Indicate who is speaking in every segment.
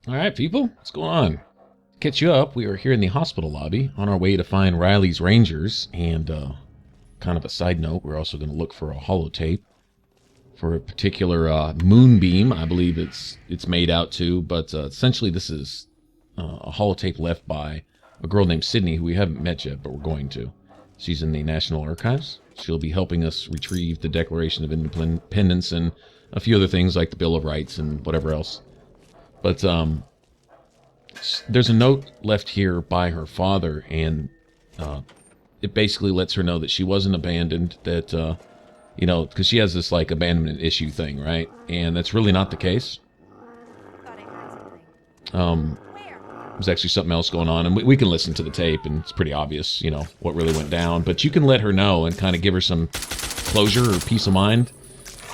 Speaker 1: All right, people, what's going on? Catch you up. We are here in the hospital lobby on our way to find Reilly's Rangers. And kind of a side note, we're also going to look for a holotape for a particular moonbeam. I believe it's made out to, but essentially this is a holotape left by a girl named Sydney, who we haven't met yet, but we're going to. She's in the National Archives. She'll be helping us retrieve the Declaration of Independence and a few other things like the Bill of Rights and whatever else. But there's a note left here by her father, and it basically lets her know that she wasn't abandoned, that, you know, because she has this, like, abandonment issue thing, right? And that's really not the case. There's actually something else going on, and we can listen to the tape, and it's pretty obvious, you know, what really went down. But you can let her know and kind of give her some closure or peace of mind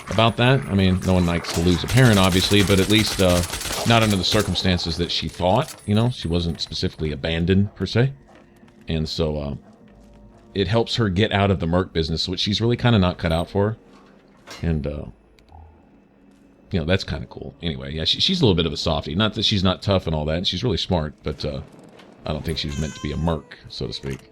Speaker 1: about that. I mean, no one likes to lose a parent, obviously, but at least not under the circumstances that she thought. You know, she wasn't specifically abandoned, per se. And so it helps her get out of the merc business, which she's really kind of not cut out for. And, you know, that's kind of cool. Anyway, yeah, she's a little bit of a softie. Not that she's not tough and all that. She's really smart, but I don't think she's meant to be a merc, so to speak.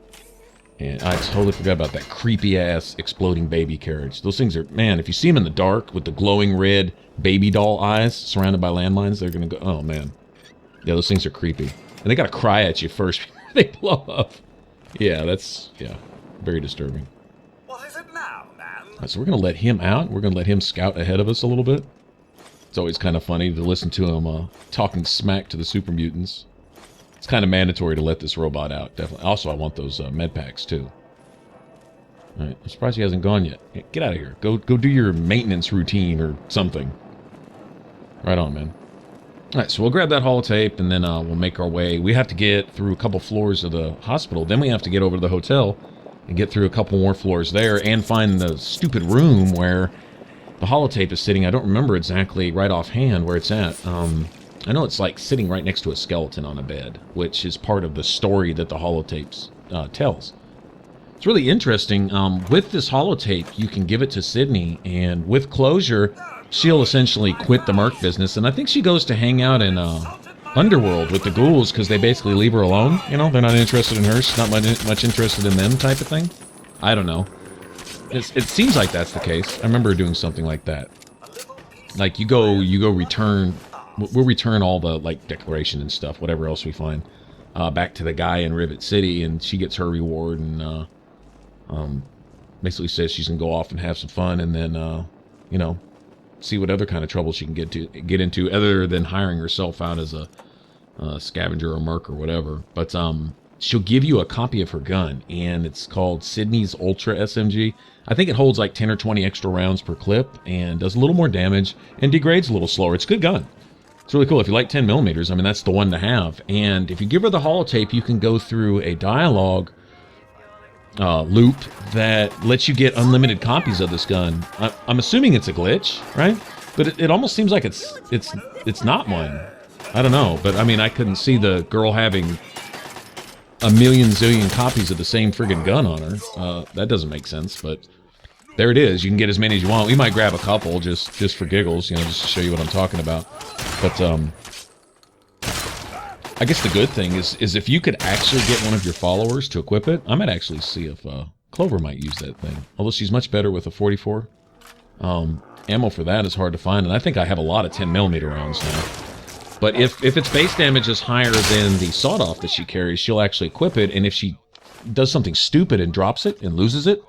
Speaker 1: And I totally forgot about that creepy-ass exploding baby carriage. Those things are, man, if you see them in the dark with the glowing red baby doll eyes surrounded by landmines, they're going to go, oh, man. Yeah, those things are creepy. And they got to cry at you first before they blow up. Yeah, that's, yeah, very disturbing.
Speaker 2: What is it now, man?
Speaker 1: Right, so we're going to let him out. We're going to let him scout ahead of us a little bit. It's always kind of funny to listen to him talking smack to the super mutants. It's kind of mandatory to let this robot out, definitely. Also, I want those med packs, too. All right, I'm surprised he hasn't gone yet. Get out of here. Go do your maintenance routine or something. Right on, man. All right, so we'll grab that holotape, and then we'll make our way. We have to get through a couple floors of the hospital. Then we have to get over to the hotel and get through a couple more floors there and find the stupid room where the holotape is sitting. I don't remember exactly right offhand where it's at. I know it's like sitting right next to a skeleton on a bed, which is part of the story that the holotape tells. It's really interesting. With this holotape, you can give it to Sydney, and with closure, she'll essentially quit the merc business. And I think she goes to hang out in Underworld with the ghouls because they basically leave her alone. You know, they're not interested in her. She's not much interested in them, type of thing. I don't know. It seems like that's the case. I remember doing something like that. Like you go return. We'll return all the, like, declaration and stuff, whatever else we find, back to the guy in Rivet City, and she gets her reward and basically says she's going to go off and have some fun and then, you know, see what other kind of trouble she can get into other than hiring herself out as a scavenger or merc or whatever. But she'll give you a copy of her gun, and it's called Sydney's Ultra SMG. I think it holds like 10 or 20 extra rounds per clip and does a little more damage and degrades a little slower. It's a good gun. It's really cool. If you like 10 millimeters, I mean, that's the one to have. And if you give her the holotape, you can go through a dialogue loop that lets you get unlimited copies of this gun. I'm assuming it's a glitch, right? But it almost seems like it's not one. I don't know. But, I mean, I couldn't see the girl having a million zillion copies of the same friggin' gun on her. That doesn't make sense, but there it is. You can get as many as you want. We might grab a couple just for giggles, you know, just to show you what I'm talking about. But I guess the good thing is if you could actually get one of your followers to equip it, I might actually see if Clover might use that thing. Although she's much better with a 44. Ammo for that is hard to find, and I think I have a lot of 10mm rounds now. But if its base damage is higher than the sawed-off that she carries, she'll actually equip it, and if she does something stupid and drops it and loses it,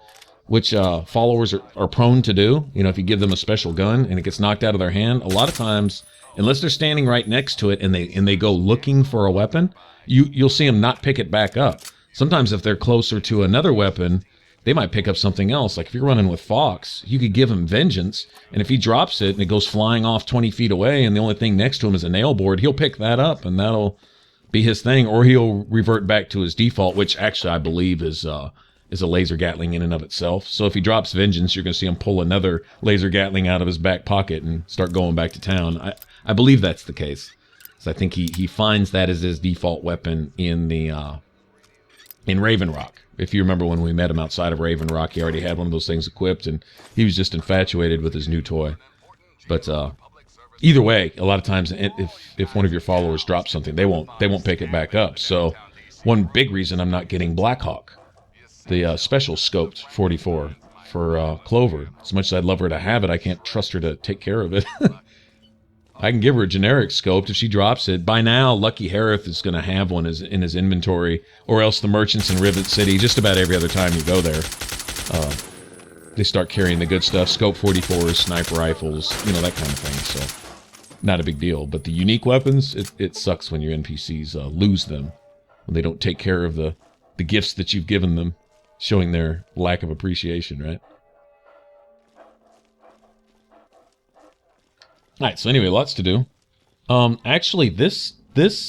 Speaker 1: which followers are prone to do, you know, if you give them a special gun and it gets knocked out of their hand, a lot of times, unless they're standing right next to it and they go looking for a weapon, you'll see them not pick it back up. Sometimes if they're closer to another weapon, they might pick up something else. Like if you're running with Fox, you could give him Vengeance, and if he drops it and it goes flying off 20 feet away and the only thing next to him is a nail board, he'll pick that up and that'll be his thing, or he'll revert back to his default, which actually I believe is a laser Gatling in and of itself. So if he drops Vengeance, you're going to see him pull another laser Gatling out of his back pocket and start going back to town. I believe that's the case. So I think he finds that as his default weapon in the in Raven Rock. If you remember when we met him outside of Raven Rock, he already had one of those things equipped, and he was just infatuated with his new toy. But either way, a lot of times if one of your followers drops something, they won't pick it back up. So one big reason I'm not getting Blackhawk, the special scoped 44 for Clover. As much as I'd love her to have it, I can't trust her to take care of it. I can give her a generic scoped if she drops it. By now, Lucky Harith is going to have one in his inventory, or else the merchants in Rivet City, just about every other time you go there, they start carrying the good stuff. Scope 44s, sniper rifles, you know, that kind of thing. So, not a big deal. But the unique weapons, it sucks when your NPCs lose them, when they don't take care of the gifts that you've given them, showing their lack of appreciation, right? Alright, so anyway, lots to do. Actually, this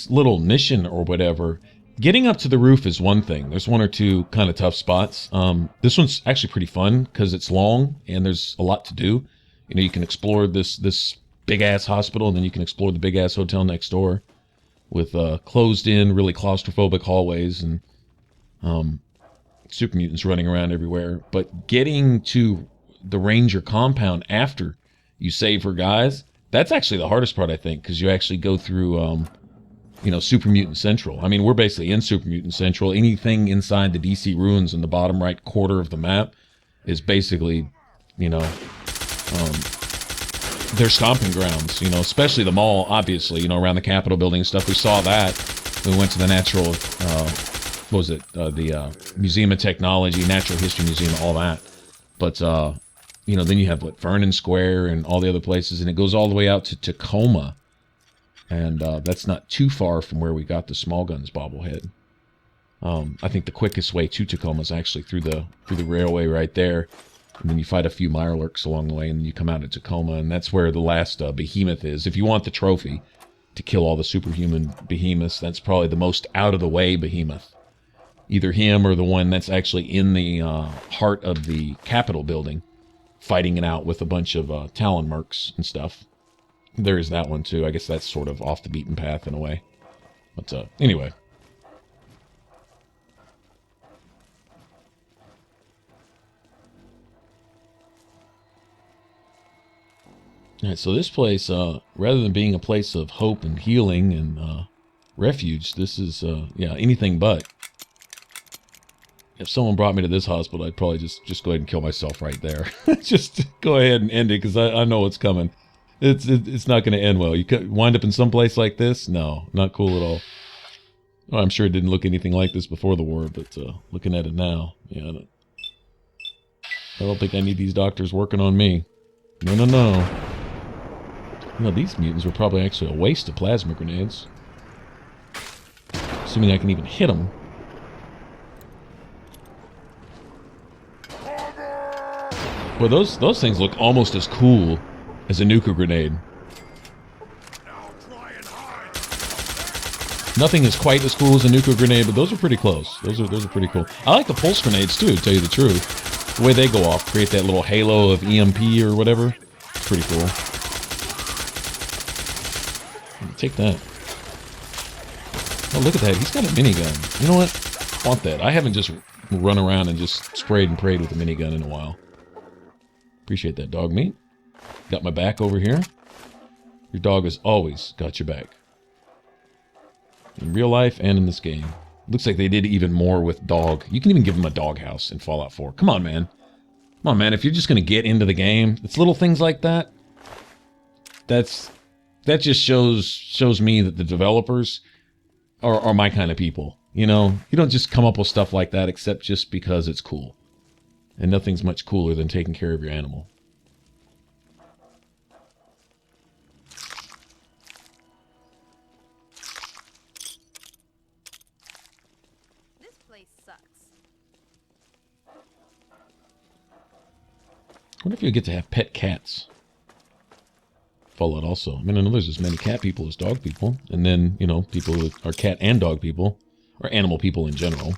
Speaker 1: little mission or whatever, getting up to the roof is one thing. There's one or two kind of tough spots. This one's actually pretty fun because it's long and there's a lot to do. You know, you can explore this big-ass hospital, and then you can explore the big-ass hotel next door with closed-in, really claustrophobic hallways and super mutants running around everywhere. But getting to the Ranger compound after you save her guys, that's actually the hardest part, I think, because you actually go through, you know, Super Mutant Central. I mean, we're basically in Super Mutant Central. Anything inside the DC ruins in the bottom right quarter of the map is basically, you know, their stomping grounds, you know, especially the mall, obviously, you know, around the Capitol building and stuff. We saw that. We went to the natural, what was it, the Museum of Technology, Natural History Museum, all that. But, you know, then you have, what, Vernon Square and all the other places, and it goes all the way out to Tacoma. And that's not too far from where we got the Small Guns bobblehead. I think the quickest way to Tacoma is actually through the railway right there. And then you fight a few Mirelurks along the way, and then you come out of Tacoma, and that's where the last behemoth is. If you want the trophy to kill all the superhuman behemoths, that's probably the most out-of-the-way behemoth. Either him or the one that's actually in the heart of the Capitol building, fighting it out with a bunch of Talon mercs and stuff. There is that one, too. I guess that's sort of off the beaten path in a way. But anyway. Alright, so this place, rather than being a place of hope and healing and refuge, this is, yeah, anything but. If someone brought me to this hospital, I'd probably just go ahead and kill myself right there. Just go ahead and end it, because I know what's coming. It's not going to end well. You could wind up in some place like this? No, not cool at all. Well, I'm sure it didn't look anything like this before the war, but looking at it now, yeah, I don't think I need these doctors working on me. No, no, no. You know, these mutants were probably actually a waste of plasma grenades. Assuming I can even hit them. Well, those things look almost as cool as a nuka grenade. Nothing is quite as cool as a nuka grenade, but those are pretty close. Those are pretty cool. I like the pulse grenades too, to tell you the truth. The way they go off, create that little halo of EMP or whatever. It's pretty cool. Take that. Oh, look at that. He's got a minigun. You know what? I want that. I haven't just run around and just sprayed and prayed with a minigun in a while. Appreciate that, dog meat. Got my back over here. Your dog has always got your back. In real life and in this game. Looks like they did even more with dog. You can even give him a doghouse in Fallout 4. Come on, man. Come on, man. If you're just going to get into the game, it's little things like that. That just shows me that the developers are my kind of people. You know, you don't just come up with stuff like that except just because it's cool. And nothing's much cooler than taking care of your animal.
Speaker 3: This place sucks.
Speaker 1: I wonder if you'll get to have pet cats. Fallout also. I mean, I know there's as many cat people as dog people. And then, you know, people that are cat and dog people. Or animal people in general.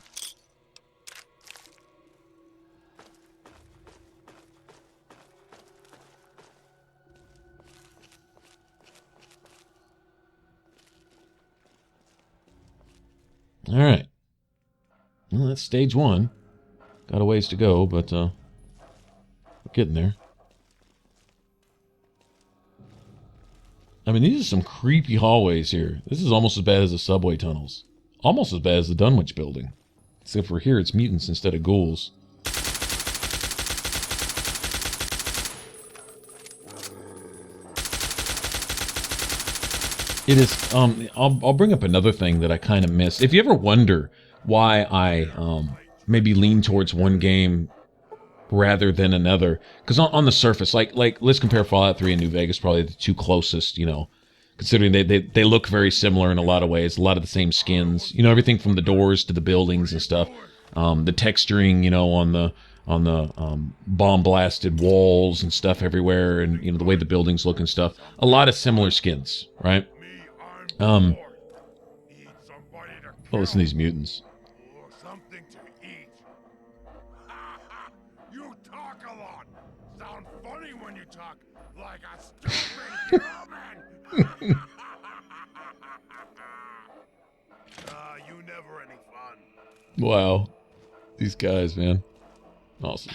Speaker 1: Alright. Well, that's stage one. Got a ways to go, but we're getting there. I mean, these are some creepy hallways here. This is almost as bad as the subway tunnels. Almost as bad as the Dunwich building. Except for here, it's mutants instead of ghouls. It is, I'll bring up another thing that I kind of missed. If you ever wonder why I maybe lean towards one game rather than another, because on the surface, like let's compare Fallout 3 and New Vegas, probably the two closest, you know, considering they look very similar in a lot of ways, a lot of the same skins, you know, everything from the doors to the buildings and stuff, the texturing, you know, on the bomb blasted walls and stuff everywhere, and you know the way the buildings look and stuff, a lot of similar skins, right? Oh, listen to these mutants.
Speaker 2: Something to eat. You talk a lot. Sound funny when you talk like a stupid German. You never any fun.
Speaker 1: Wow, these guys, man, awesome.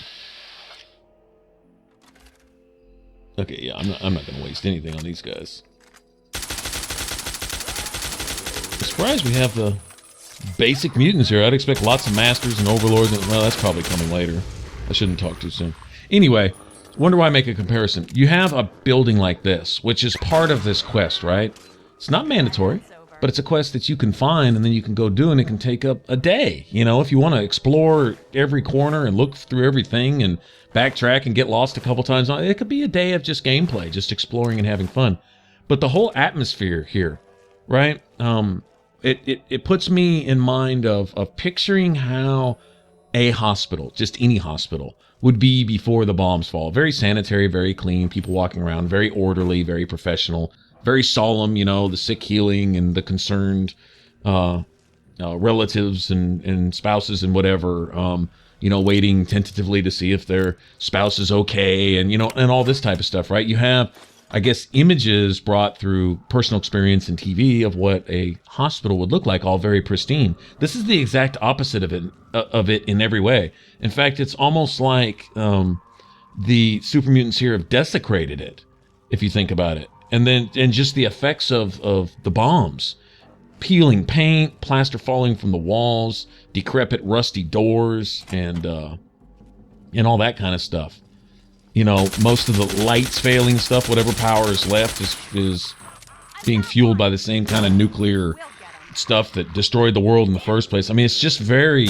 Speaker 1: Okay, yeah, I'm not gonna waste anything on these guys. I'm surprised we have the basic mutants here. I'd expect lots of masters and overlords. Well, that's probably coming later. I shouldn't talk too soon. Anyway, wonder why I make a comparison. You have a building like this, which is part of this quest, right? It's not mandatory, but it's a quest that you can find and then you can go do, and it can take up a day. You know, if you want to explore every corner and look through everything and backtrack and get lost a couple times, it could be a day of just gameplay, just exploring and having fun. But the whole atmosphere here, right? It puts me in mind of picturing how a hospital, just any hospital, would be before the bombs fall. Very sanitary, very clean, people walking around, very orderly, very professional, very solemn, you know, the sick healing and the concerned relatives and spouses and whatever, you know, waiting tentatively to see if their spouse is okay, and, you know, and all this type of stuff, right? You have, I guess, images brought through personal experience and TV of what a hospital would look like, all very pristine. This is the exact opposite of it in every way. In fact, it's almost like the super mutants here have desecrated it, if you think about it. And just the effects of the bombs, peeling paint, plaster falling from the walls, decrepit, rusty doors, and all that kind of stuff. You know, most of the lights failing stuff, whatever power is left is being fueled by the same kind of nuclear stuff that destroyed the world in the first place. I mean, it's just very,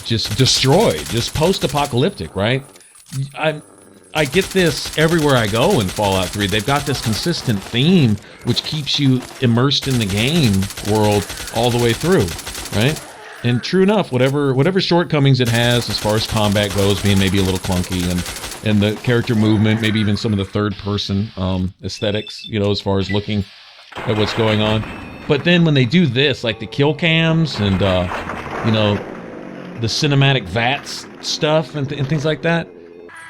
Speaker 1: just destroyed, just post-apocalyptic, right? I get this everywhere I go in Fallout 3. They've got this consistent theme which keeps you immersed in the game world all the way through, right? And true enough, whatever shortcomings it has as far as combat goes, being maybe a little clunky, and the character movement, maybe even some of the third-person aesthetics, you know, as far as looking at what's going on. But then when they do this, like the kill cams and, you know, the cinematic VATS stuff and things like that,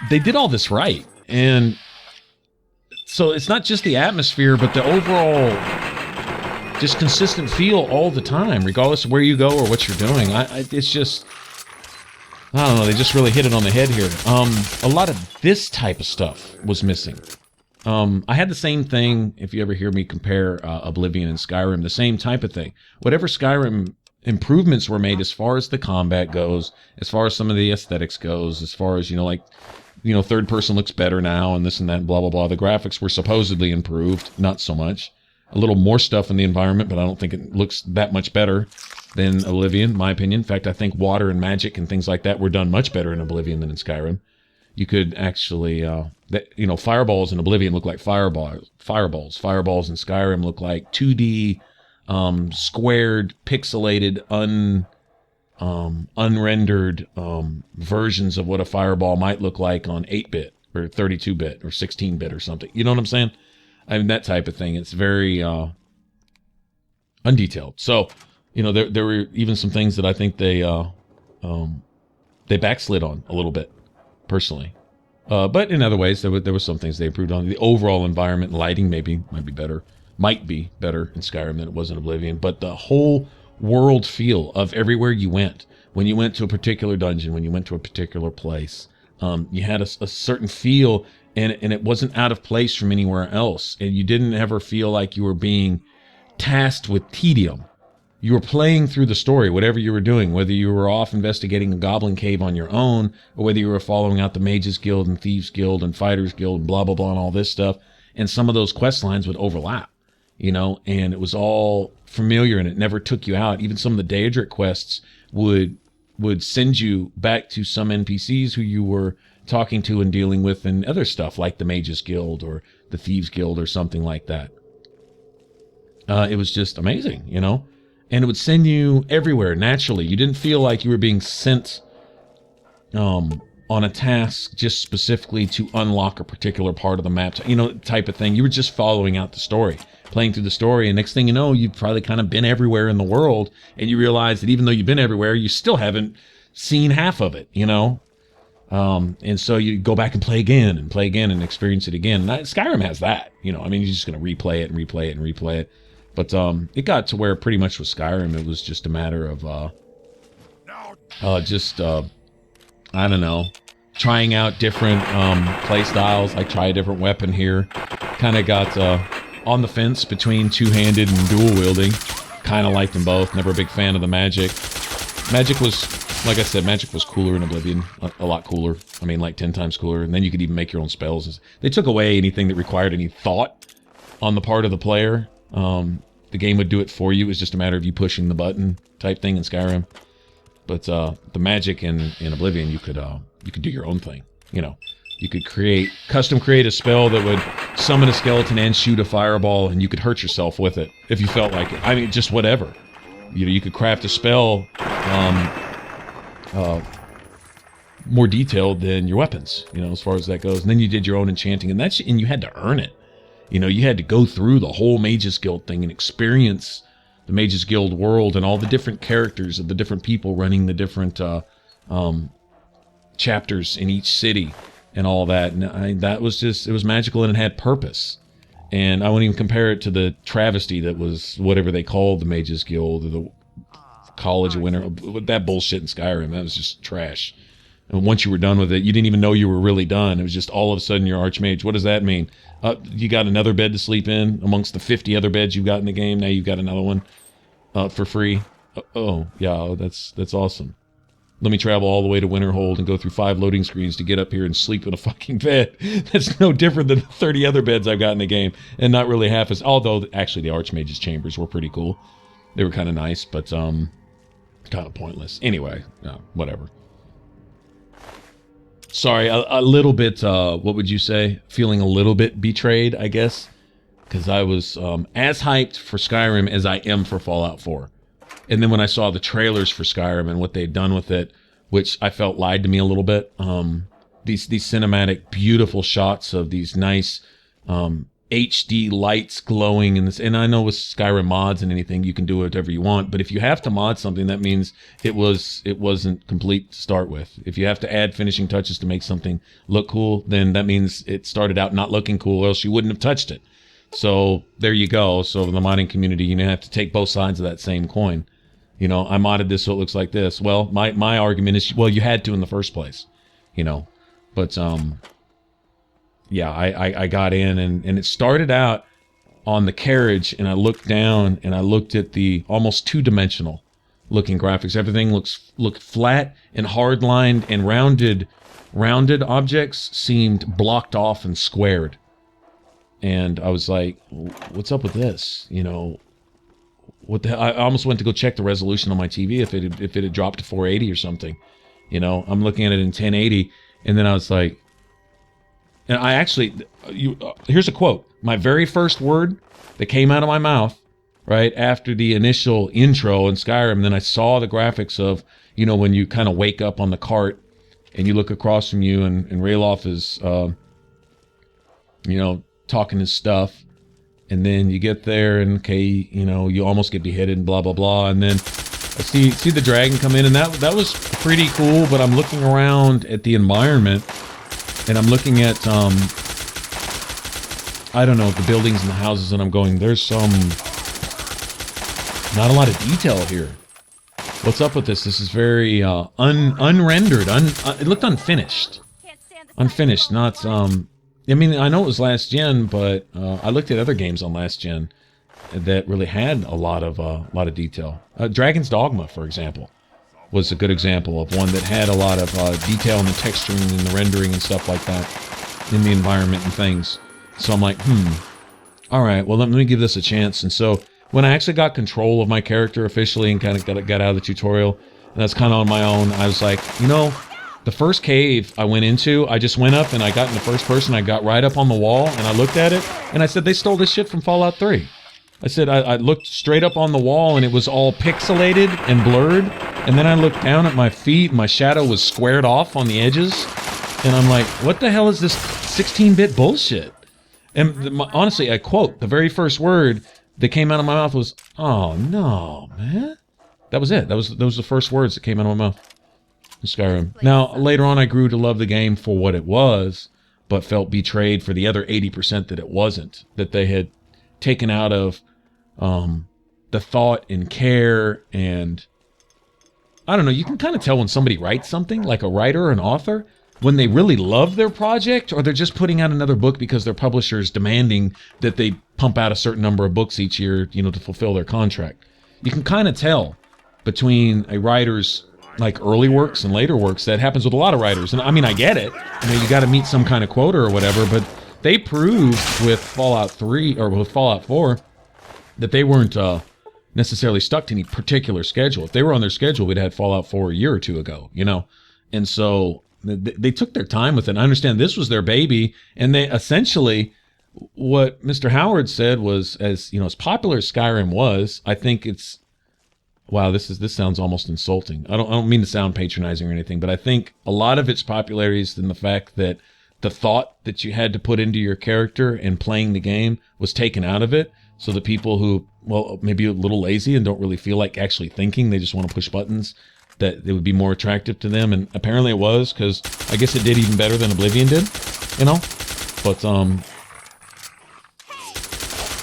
Speaker 1: they did all this right. And so it's not just the atmosphere, but the overall just consistent feel all the time, regardless of where you go or what you're doing. It's just, I don't know, they just really hit it on the head here. A lot of this type of stuff was missing. I had the same thing, if you ever hear me compare Oblivion and Skyrim, the same type of thing. Whatever Skyrim improvements were made as far as the combat goes, as far as some of the aesthetics goes, as far as, you know, like, you know, third person looks better now and this and that and blah, blah, blah. The graphics were supposedly improved, not so much. A little more stuff in the environment, but I don't think it looks that much better than Oblivion, in my opinion. In fact, I think water and magic and things like that were done much better in Oblivion than in Skyrim. You could actually, you know, fireballs in Oblivion look like fireballs. Fireballs in Skyrim look like 2D, squared, pixelated, unrendered versions of what a fireball might look like on 8-bit or 32-bit or 16-bit or something. You know what I'm saying? I mean, that type of thing. It's very undetailed. So, you know, there were even some things that I think they backslid on a little bit, personally. But in other ways, there were some things they improved on. The overall environment, lighting might be better in Skyrim than it was in Oblivion. But the whole world feel of everywhere you went, when you went to a particular dungeon, when you went to a particular place, you had a certain feel, and it wasn't out of place from anywhere else, and you didn't ever feel like you were being tasked with tedium. You were playing through the story, whatever you were doing, whether you were off investigating a goblin cave on your own, or whether you were following out the Mages Guild and Thieves Guild and Fighters Guild and blah, blah, blah, and all this stuff. And some of those quest lines would overlap, you know, and it was all familiar and it never took you out. Even some of the Daedric quests would send you back to some NPCs who you were talking to and dealing with and other stuff like the Mages Guild or the Thieves Guild or something like that. It was just amazing, you know. And it would send you everywhere naturally. You didn't feel like you were being sent on a task just specifically to unlock a particular part of the map, you know, type of thing. You were just following out the story, playing through the story, and next thing you know, you've probably kind of been everywhere in the world, and you realize that even though you've been everywhere, you still haven't seen half of it, you know? And so you go back and play again and experience it again. And Skyrim has that, you know. I mean, you're just going to replay it and replay it and replay it. But it got to where pretty much with Skyrim, it was just a matter of I don't know, trying out different play styles. I try a different weapon here. Kind of got on the fence between two-handed and dual wielding. Kind of liked them both. Never a big fan of the magic. Magic was, like I said, magic was cooler in Oblivion. A lot cooler. I mean, like 10 times cooler. And then you could even make your own spells. They took away anything that required any thought on the part of the player. The game would do it for you. It was just a matter of you pushing the button type thing in Skyrim. But the magic in Oblivion, you could do your own thing. You know, you could custom create a spell that would summon a skeleton and shoot a fireball, and you could hurt yourself with it if you felt like it. I mean, just whatever. You know, you could craft a spell more detailed than your weapons. You know, as far as that goes. And then you did your own enchanting, and you had to earn it. You know, you had to go through the whole Mages Guild thing and experience the Mages Guild world and all the different characters of the different people running the different chapters in each city and all that. And that was just, it was magical and it had purpose. And I wouldn't even compare it to the travesty that was whatever they called the Mages Guild or the College of Winter. That bullshit in Skyrim, that was just trash. And once you were done with it, you didn't even know you were really done. It was just all of a sudden you're Archmage. What does that mean? You got another bed to sleep in amongst the 50 other beds you've got in the game. Now you've got another one for free. Oh, yeah, that's awesome. Let me travel all the way to Winterhold and go through 5 loading screens to get up here and sleep in a fucking bed. That's no different than the 30 other beds I've got in the game. And not really half as... Although, actually, the Archmage's chambers were pretty cool. They were kind of nice, but kind of pointless. Anyway, whatever. Sorry, a little bit, what would you say? Feeling a little bit betrayed, I guess. Because I was as hyped for Skyrim as I am for Fallout 4. And then when I saw the trailers for Skyrim and what they'd done with it, which I felt lied to me a little bit. These cinematic, beautiful shots of these nice HD lights glowing in this. And I know with Skyrim mods and anything, you can do whatever you want. But if you have to mod something, that means it wasn't complete to start with. If you have to add finishing touches to make something look cool, then that means it started out not looking cool, or else you wouldn't have touched it. So there you go. So in the modding community, you have to take both sides of that same coin. You know, I modded this so it looks like this. Well, my argument is, well, you had to in the first place. You know, but yeah, I got in and it started out on the carriage, and I looked down and I looked at the almost 2-dimensional looking graphics. Everything looked flat and hard lined, and rounded objects seemed blocked off and squared. And I was like, what's up with this? You know, what the hell? I almost went to go check the resolution on my TV if it had dropped to 480 or something. You know, I'm looking at it in 1080, and then I was like, and I actually, here's a quote. My very first word that came out of my mouth, right after the initial intro in Skyrim, then I saw the graphics of, you know, when you kind of wake up on the cart and you look across from you, and Rayloff is, you know, talking his stuff, and then you get there, and okay, you know, you almost get beheaded and blah blah blah, and then I see the dragon come in, and that was pretty cool. But I'm looking around at the environment, and I'm looking at I don't know, the buildings and the houses, and I'm going, there's not a lot of detail here. What's up with this? This is very unrendered. It looked unfinished. Unfinished, not I mean, I know it was last gen, but I looked at other games on last gen that really had a lot of detail. Dragon's Dogma, for example, was a good example of one that had a lot of detail in the texturing and the rendering and stuff like that in the environment and things. So I'm like, all right, well, let me give this a chance. And so when I actually got control of my character officially and kind of got out of the tutorial, and that's kind of on my own, I was like, you know, the first cave I went into, I just went up and I got in the first person. I got right up on the wall and I looked at it and I said, they stole this shit from Fallout 3. I said, I looked straight up on the wall and it was all pixelated and blurred. And then I looked down at my feet and my shadow was squared off on the edges. And I'm like, what the hell is this 16-bit bullshit? And honestly, I quote, the very first word that came out of my mouth was, oh no, man. That was it. Those were the first words that came out of my mouth. Skyrim. Now, later on, I grew to love the game for what it was, but felt betrayed for the other 80% that it wasn't. That they had taken out of the thought and care and... I don't know, you can kind of tell when somebody writes something, like a writer or an author, when they really love their project, or they're just putting out another book because their publisher is demanding that they pump out a certain number of books each year, you know, to fulfill their contract. You can kind of tell between a writer's like early works and later works. That happens with a lot of writers. And I mean, I get it. You know, you got to meet some kind of quota or whatever, but they proved with Fallout 3 or with Fallout 4 that they weren't necessarily stuck to any particular schedule. If they were on their schedule, we'd had Fallout 4 a year or two ago, you know? And so they took their time with it. I understand this was their baby, and they essentially, what Mr. Howard said was, as you know, as popular as Skyrim was, I think it's, wow, this sounds almost insulting. I don't mean to sound patronizing or anything, but I think a lot of its popularity is in the fact that the thought that you had to put into your character and playing the game was taken out of it. So the people who, well, maybe a little lazy and don't really feel like actually thinking, they just want to push buttons, that it would be more attractive to them. And apparently it was, because I guess it did even better than Oblivion did, you know? But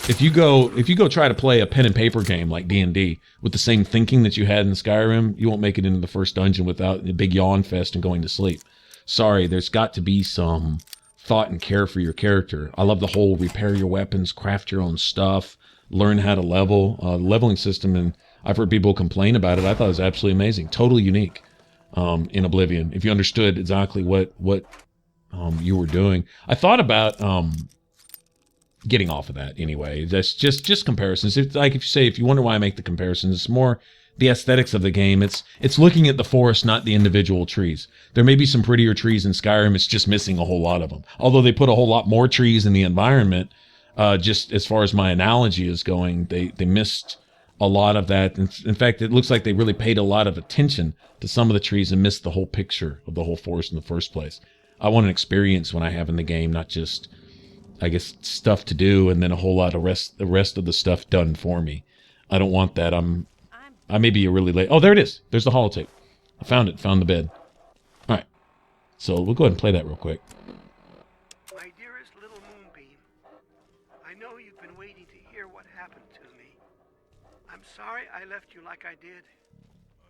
Speaker 1: if you go try to play a pen and paper game like D&D with the same thinking that you had in Skyrim, you won't make it into the first dungeon without a big yawn fest and going to sleep. Sorry, there's got to be some thought and care for your character. I love the whole repair your weapons, craft your own stuff, learn how to level. The leveling system, and I've heard people complain about it, I thought it was absolutely amazing. Totally unique in Oblivion. If you understood exactly what you were doing. I thought about getting off of that anyway. That's just comparisons. If you wonder why I make the comparisons, it's more the aesthetics of the game. It's looking at the forest, not the individual trees. There may be some prettier trees in Skyrim. It's just missing a whole lot of them. Although they put a whole lot more trees in the environment, just as far as my analogy is going, they missed a lot of that. In fact, it looks like they really paid a lot of attention to some of the trees and missed the whole picture of the whole forest in the first place. I want an experience when I have in the game, not just, I guess, stuff to do and then a whole lot of the rest of the stuff done for me. I don't want that. I may be a really late. Oh, there it is. There's the holotape. I found it. Found the bed. All right. So we'll go ahead and play that real quick.
Speaker 4: My dearest little moonbeam, I know you've been waiting to hear what happened to me. I'm sorry I left you like I did.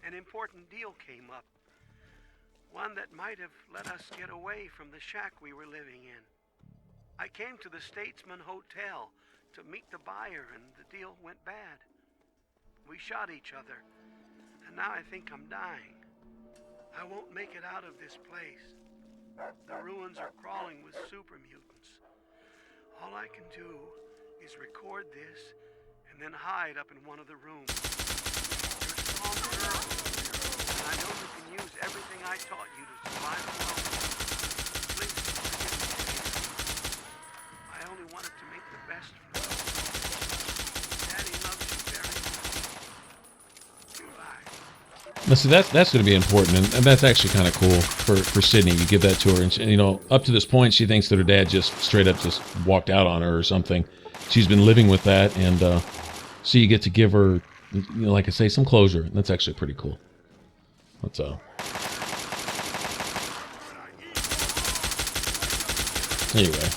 Speaker 4: An important deal came up. One that might have let us get away from the shack we were living in. I came to the Statesman Hotel to meet the buyer, and the deal went bad. We shot each other, and now I think I'm dying. I won't make it out of this place. The ruins are crawling with super mutants. All I can do is record this and then hide up in one of the rooms. You're a strong girl, and I know you can use everything I taught you to survive alone. Please forgive me. I only wanted to make the best for you. Daddy loves you very much. Goodbye.
Speaker 1: Now, see, that's going to be important, and that's actually kind of cool for Sydney. You give that to her, and she, you know, up to this point, she thinks that her dad just straight up just walked out on her or something. She's been living with that, and so you get to give her, you know, like I say, some closure. And that's actually pretty cool. Let's anyway.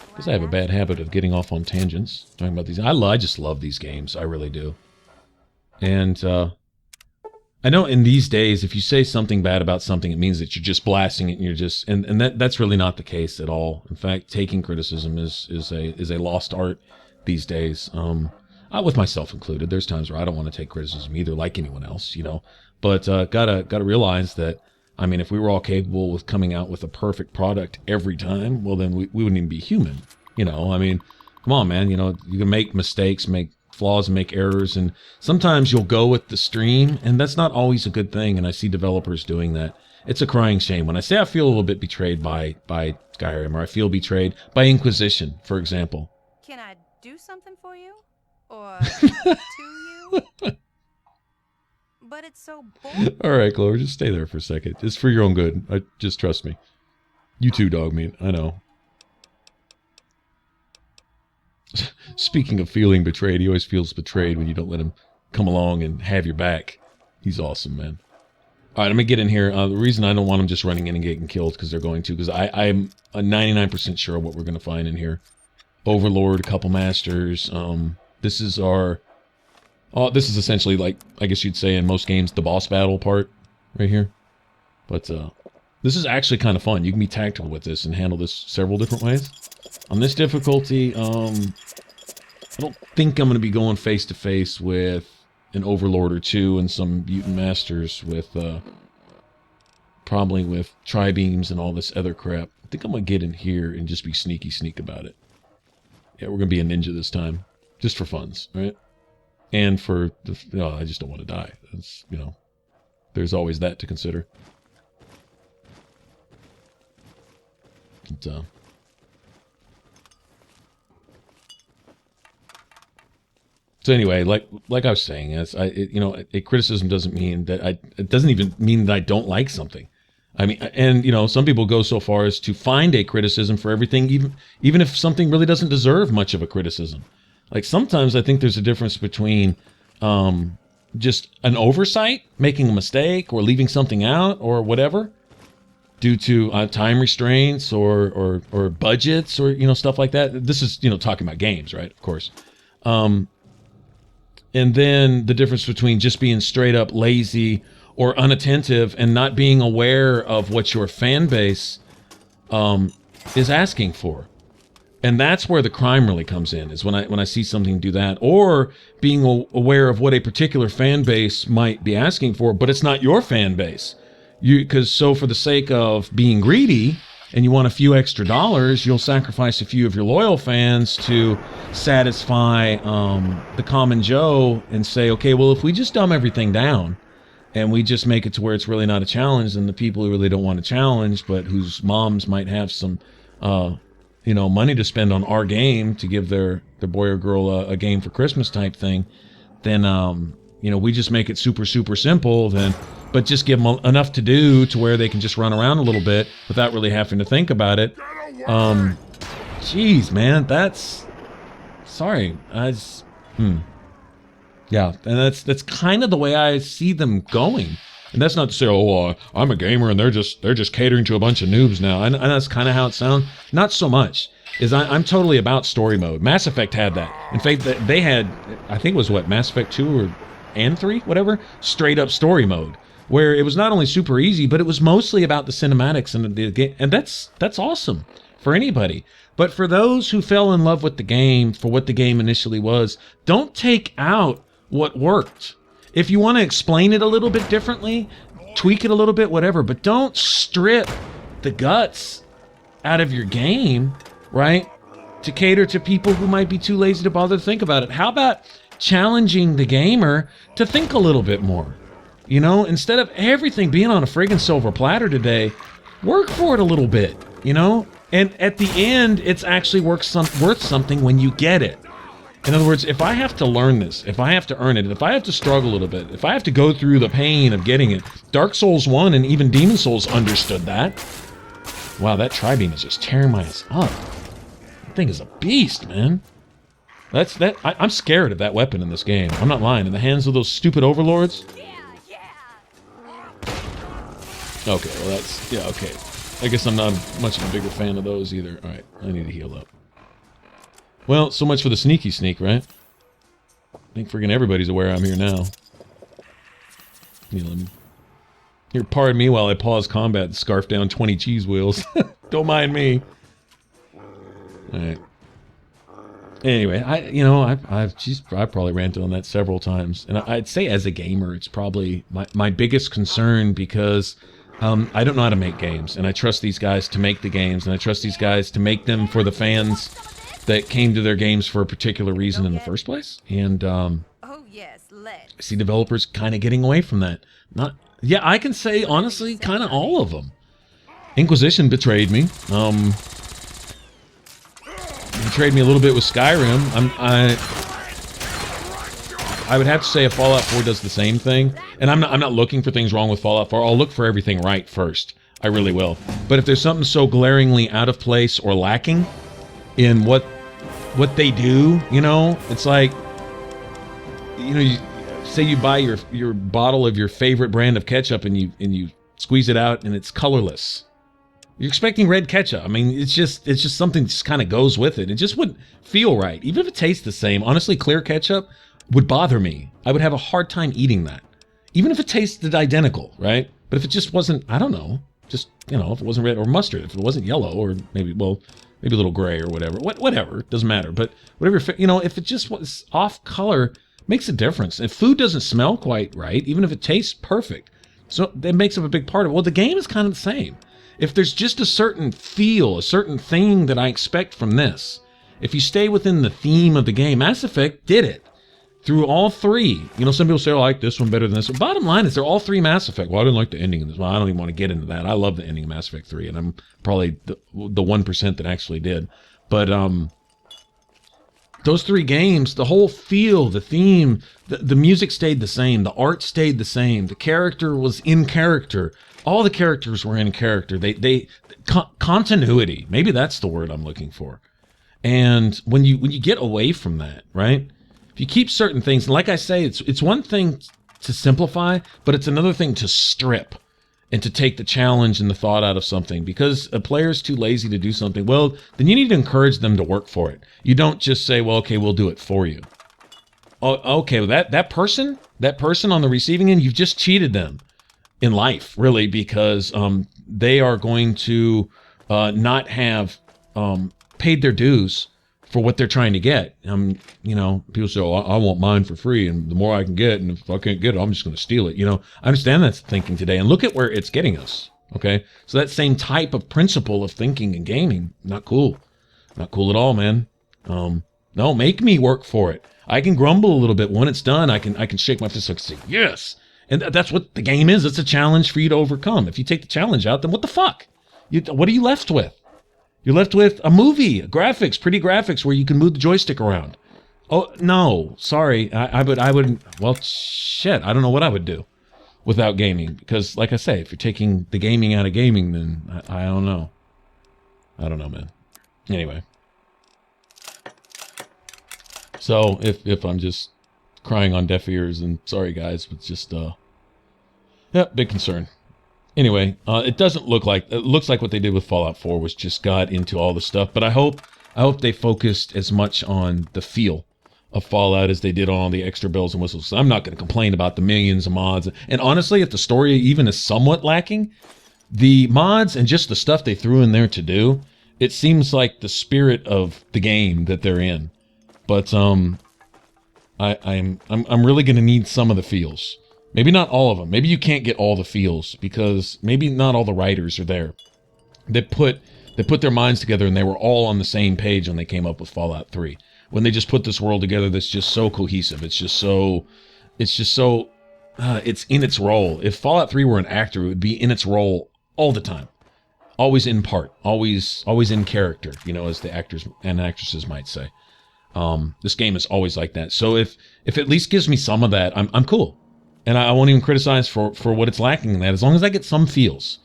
Speaker 1: Because I have a bad habit of getting off on tangents, talking about these. I just love these games. I really do. And I know in these days, if you say something bad about something, it means that you're just blasting it, and you're just, and that's really not the case at all. In fact, taking criticism is a lost art these days. With myself included, there's times where I don't want to take criticism either, like anyone else, you know. But gotta realize that, I mean, if we were all capable of coming out with a perfect product every time, well, then we wouldn't even be human, you know. I mean, come on, man. You know, you can make mistakes, make flaws, and make errors, and sometimes you'll go with the stream, and that's not always a good thing. And I see developers doing that. It's a crying shame. When I say I feel a little bit betrayed by Skyrim, or I feel betrayed by Inquisition, for example.
Speaker 3: Can I do something for you? Or to you? But it's so boring.
Speaker 1: All right, Clover, just stay there for a second. It's for your own good. Just trust me. You too, dog meat. I know. Speaking of feeling betrayed, he always feels betrayed when you don't let him come along and have your back. He's awesome, man. All right, I'm going to get in here. The reason I don't want him just running in and getting killed, because they're going to, because I'm 99% sure of what we're going to find in here. Overlord, a couple masters. This is our... Oh, this is essentially, like, I guess you'd say in most games, the boss battle part right here. But this is actually kind of fun. You can be tactical with this and handle this several different ways. On this difficulty, I don't think I'm going to be going face-to-face with an Overlord or two and some Mutant Masters with, probably with Tri-Beams and all this other crap. I think I'm going to get in here and just be sneak about it. Yeah, we're going to be a ninja this time. Just for funs, right? And for the, I just don't want to die. That's, you know, there's always that to consider. But, so anyway, like I was saying, you know, a criticism doesn't mean that it doesn't even mean that I don't like something. I mean, and you know, some people go so far as to find a criticism for everything, even if something really doesn't deserve much of a criticism. Like sometimes I think there's a difference between just an oversight, making a mistake, or leaving something out, or whatever, due to time restraints or budgets, or you know, stuff like that. This is, you know, talking about games, right? Of course. And then the difference between just being straight up lazy or unattentive and not being aware of what your fan base is asking for. And that's where the crime really comes in, is when I see something do that, or being aware of what a particular fan base might be asking for, but it's not your fan base. So for the sake of being greedy and you want a few extra dollars, you'll sacrifice a few of your loyal fans to satisfy the common Joe and say, okay, well, if we just dumb everything down and we just make it to where it's really not a challenge, then the people who really don't want a challenge, but whose moms might have some, you know, money to spend on our game to give their boy or girl a game for Christmas type thing, then, you know, we just make it super, super simple, but just give them enough to do to where they can just run around a little bit without really having to think about it. Jeez, man, that's... Sorry. Yeah, and that's kind of the way I see them going. And that's not to say, oh, I'm a gamer and they're just catering to a bunch of noobs now. And that's kind of how it sounds. Not so much. I'm totally about story mode. Mass Effect had that. In fact, they had, I think it was what, Mass Effect 2 and 3, whatever, straight up story mode, where it was not only super easy, but it was mostly about the cinematics and the game. And that's awesome for anybody. But for those who fell in love with the game for what the game initially was, don't take out what worked. If you want to explain it a little bit differently, tweak it a little bit, whatever, but don't strip the guts out of your game, right, to cater to people who might be too lazy to bother to think about it. How about challenging the gamer to think a little bit more? You know, instead of everything being on a friggin' silver platter today, work for it a little bit, you know? And at the end, it's actually worth something when you get it. In other words, if I have to learn this, if I have to earn it, if I have to struggle a little bit, if I have to go through the pain of getting it, Dark Souls 1 and even Demon Souls understood that. Wow, that Tri-Beam is just tearing my ass up. That thing is a beast, man. I'm scared of that weapon in this game. I'm not lying. In the hands of those stupid overlords? Okay, well that's... Yeah, okay. I guess I'm not much of a bigger fan of those either. Alright, I need to heal up. Well, so much for the sneak, right? I think friggin' everybody's aware I'm here now. let me... Here, pardon me while I pause combat and scarf down 20 cheese wheels. Don't mind me. Alright. Anyway, I've probably ranted on that several times. And I'd say as a gamer, it's probably my biggest concern because I don't know how to make games. And I trust these guys to make the games. And I trust these guys to make them for the fans that came to their games for a particular reason in the first place. And
Speaker 3: Oh yes, let's.
Speaker 1: I see developers kind of getting away from that. Yeah, I can say, honestly, kind of all of them. Inquisition betrayed me. Betrayed me a little bit with Skyrim. I would have to say a Fallout 4 does the same thing. And I'm not looking for things wrong with Fallout 4. I'll look for everything right first. I really will. But if there's something so glaringly out of place or lacking in what they do, you know, it's like, you know, say you buy your bottle of your favorite brand of ketchup and you squeeze it out and it's colorless. You're expecting red ketchup. I mean, it's just something that just kind of goes with it. It just wouldn't feel right. Even if it tastes the same, honestly, clear ketchup would bother me. I would have a hard time eating that. Even if it tasted identical, right? But if it just wasn't, I don't know, just, you know, if it wasn't red, or mustard, if it wasn't yellow, or maybe a little gray or whatever. Whatever, doesn't matter. But whatever, you know, if it just was off color, makes a difference. If food doesn't smell quite right, even if it tastes perfect, so that makes up a big part of it. Well, the game is kind of the same. If there's just a certain feel, a certain thing that I expect from this, if you stay within the theme of the game, Mass Effect did it through all three. You know, some people say, I like this one better than this one. Bottom line is they're all three Mass Effect. Well, I didn't like the ending of this one. I don't even want to get into that. I love the ending of Mass Effect 3, and I'm probably the 1% that actually did. But those three games, the whole feel, the theme, the music stayed the same. The art stayed the same. The character was in character. All the characters were in character. Continuity. Maybe that's the word I'm looking for. And when you get away from that, right? If you keep certain things, like I say, it's one thing to simplify, but it's another thing to strip and to take the challenge and the thought out of something. Because a player's too lazy to do something, well, then you need to encourage them to work for it. You don't just say, well, okay, we'll do it for you. Oh, okay, well, that person on the receiving end, you've just cheated them in life, really, because they are going to not have paid their dues for what they're trying to get. You know, people say, oh, I want mine for free, and the more I can get, and if I can't get it, I'm just going to steal it. You know, I understand that's thinking today, and look at where it's getting us, okay? So that same type of principle of thinking and gaming, not cool. Not cool at all, man. No, make me work for it. I can grumble a little bit. When it's done, I can shake my fist and say, yes! And that's what the game is. It's a challenge for you to overcome. If you take the challenge out, then what the fuck? What are you left with? You're left with a movie, graphics, pretty graphics where you can move the joystick around. Oh, no, sorry. I wouldn't, well, shit, I don't know what I would do without gaming. Because, like I say, if you're taking the gaming out of gaming, then I don't know. I don't know, man. Anyway. So, if I'm just crying on deaf ears, and sorry guys, but just, yeah, big concern. Anyway, it looks like what they did with Fallout 4 was just got into all the stuff, but I hope they focused as much on the feel of Fallout as they did on all the extra bells and whistles. I'm not going to complain about the millions of mods, and honestly, if the story even is somewhat lacking, the mods and just the stuff they threw in there to do, it seems like the spirit of the game that they're in. But I'm really going to need some of the feels. Maybe not all of them. Maybe you can't get all the feels because maybe not all the writers are there. They put their minds together and they were all on the same page when they came up with Fallout 3. When they just put this world together that's just so cohesive. It's in its role. If Fallout 3 were an actor, it would be in its role all the time. Always in part. Always in character, you know, as the actors and actresses might say. This game is always like that. So if it at least gives me some of that, I'm cool. And I won't even criticize for what it's lacking in that, as long as I get some feels.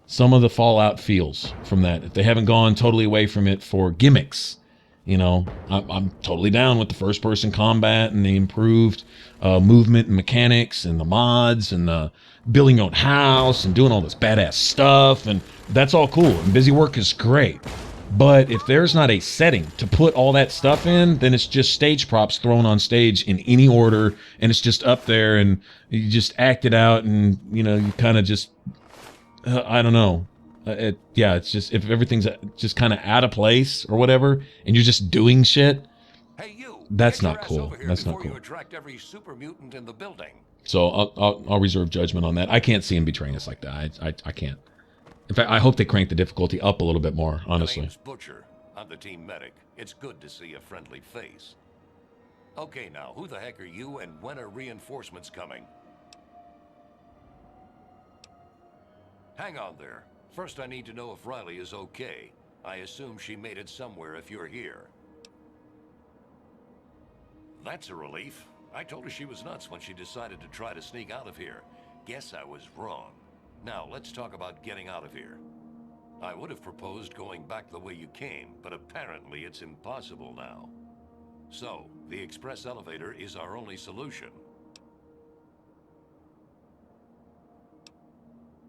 Speaker 1: Some of the Fallout feels from that. If they haven't gone totally away from it for gimmicks, you know, I'm totally down with the first-person combat and the improved movement and mechanics and the mods and the building your own house and doing all this badass stuff. And that's all cool. And busy work is great. But if there's not a setting to put all that stuff in, then it's just stage props thrown on stage in any order, and it's just up there, and you just act it out, and you know, you kind of just, I don't know. Yeah, it's just, if everything's just kind of out of place or whatever, and you're just doing shit,
Speaker 5: Hey, you!
Speaker 1: that's
Speaker 5: Get your
Speaker 1: not
Speaker 5: ass
Speaker 1: cool.
Speaker 5: over here
Speaker 1: That's not
Speaker 5: before
Speaker 1: cool.
Speaker 5: you attract every super mutant in the building.
Speaker 1: So I'll reserve judgment on that. I can't see him betraying us like that. I can't. In fact, I hope they crank the difficulty up a little bit more,
Speaker 5: My
Speaker 1: honestly.
Speaker 5: name's Butcher. I'm the team medic. It's good to see a friendly face. Okay, now, who the heck are you, and when are reinforcements coming? Hang on there. First, I need to know if Reilly is okay. I assume she made it somewhere if you're here. That's a relief. I told her she was nuts when she decided to try to sneak out of here. Guess I was wrong. Now, let's talk about getting out of here. I would have proposed going back the way you came, but apparently it's impossible now. So, the express elevator is our only solution.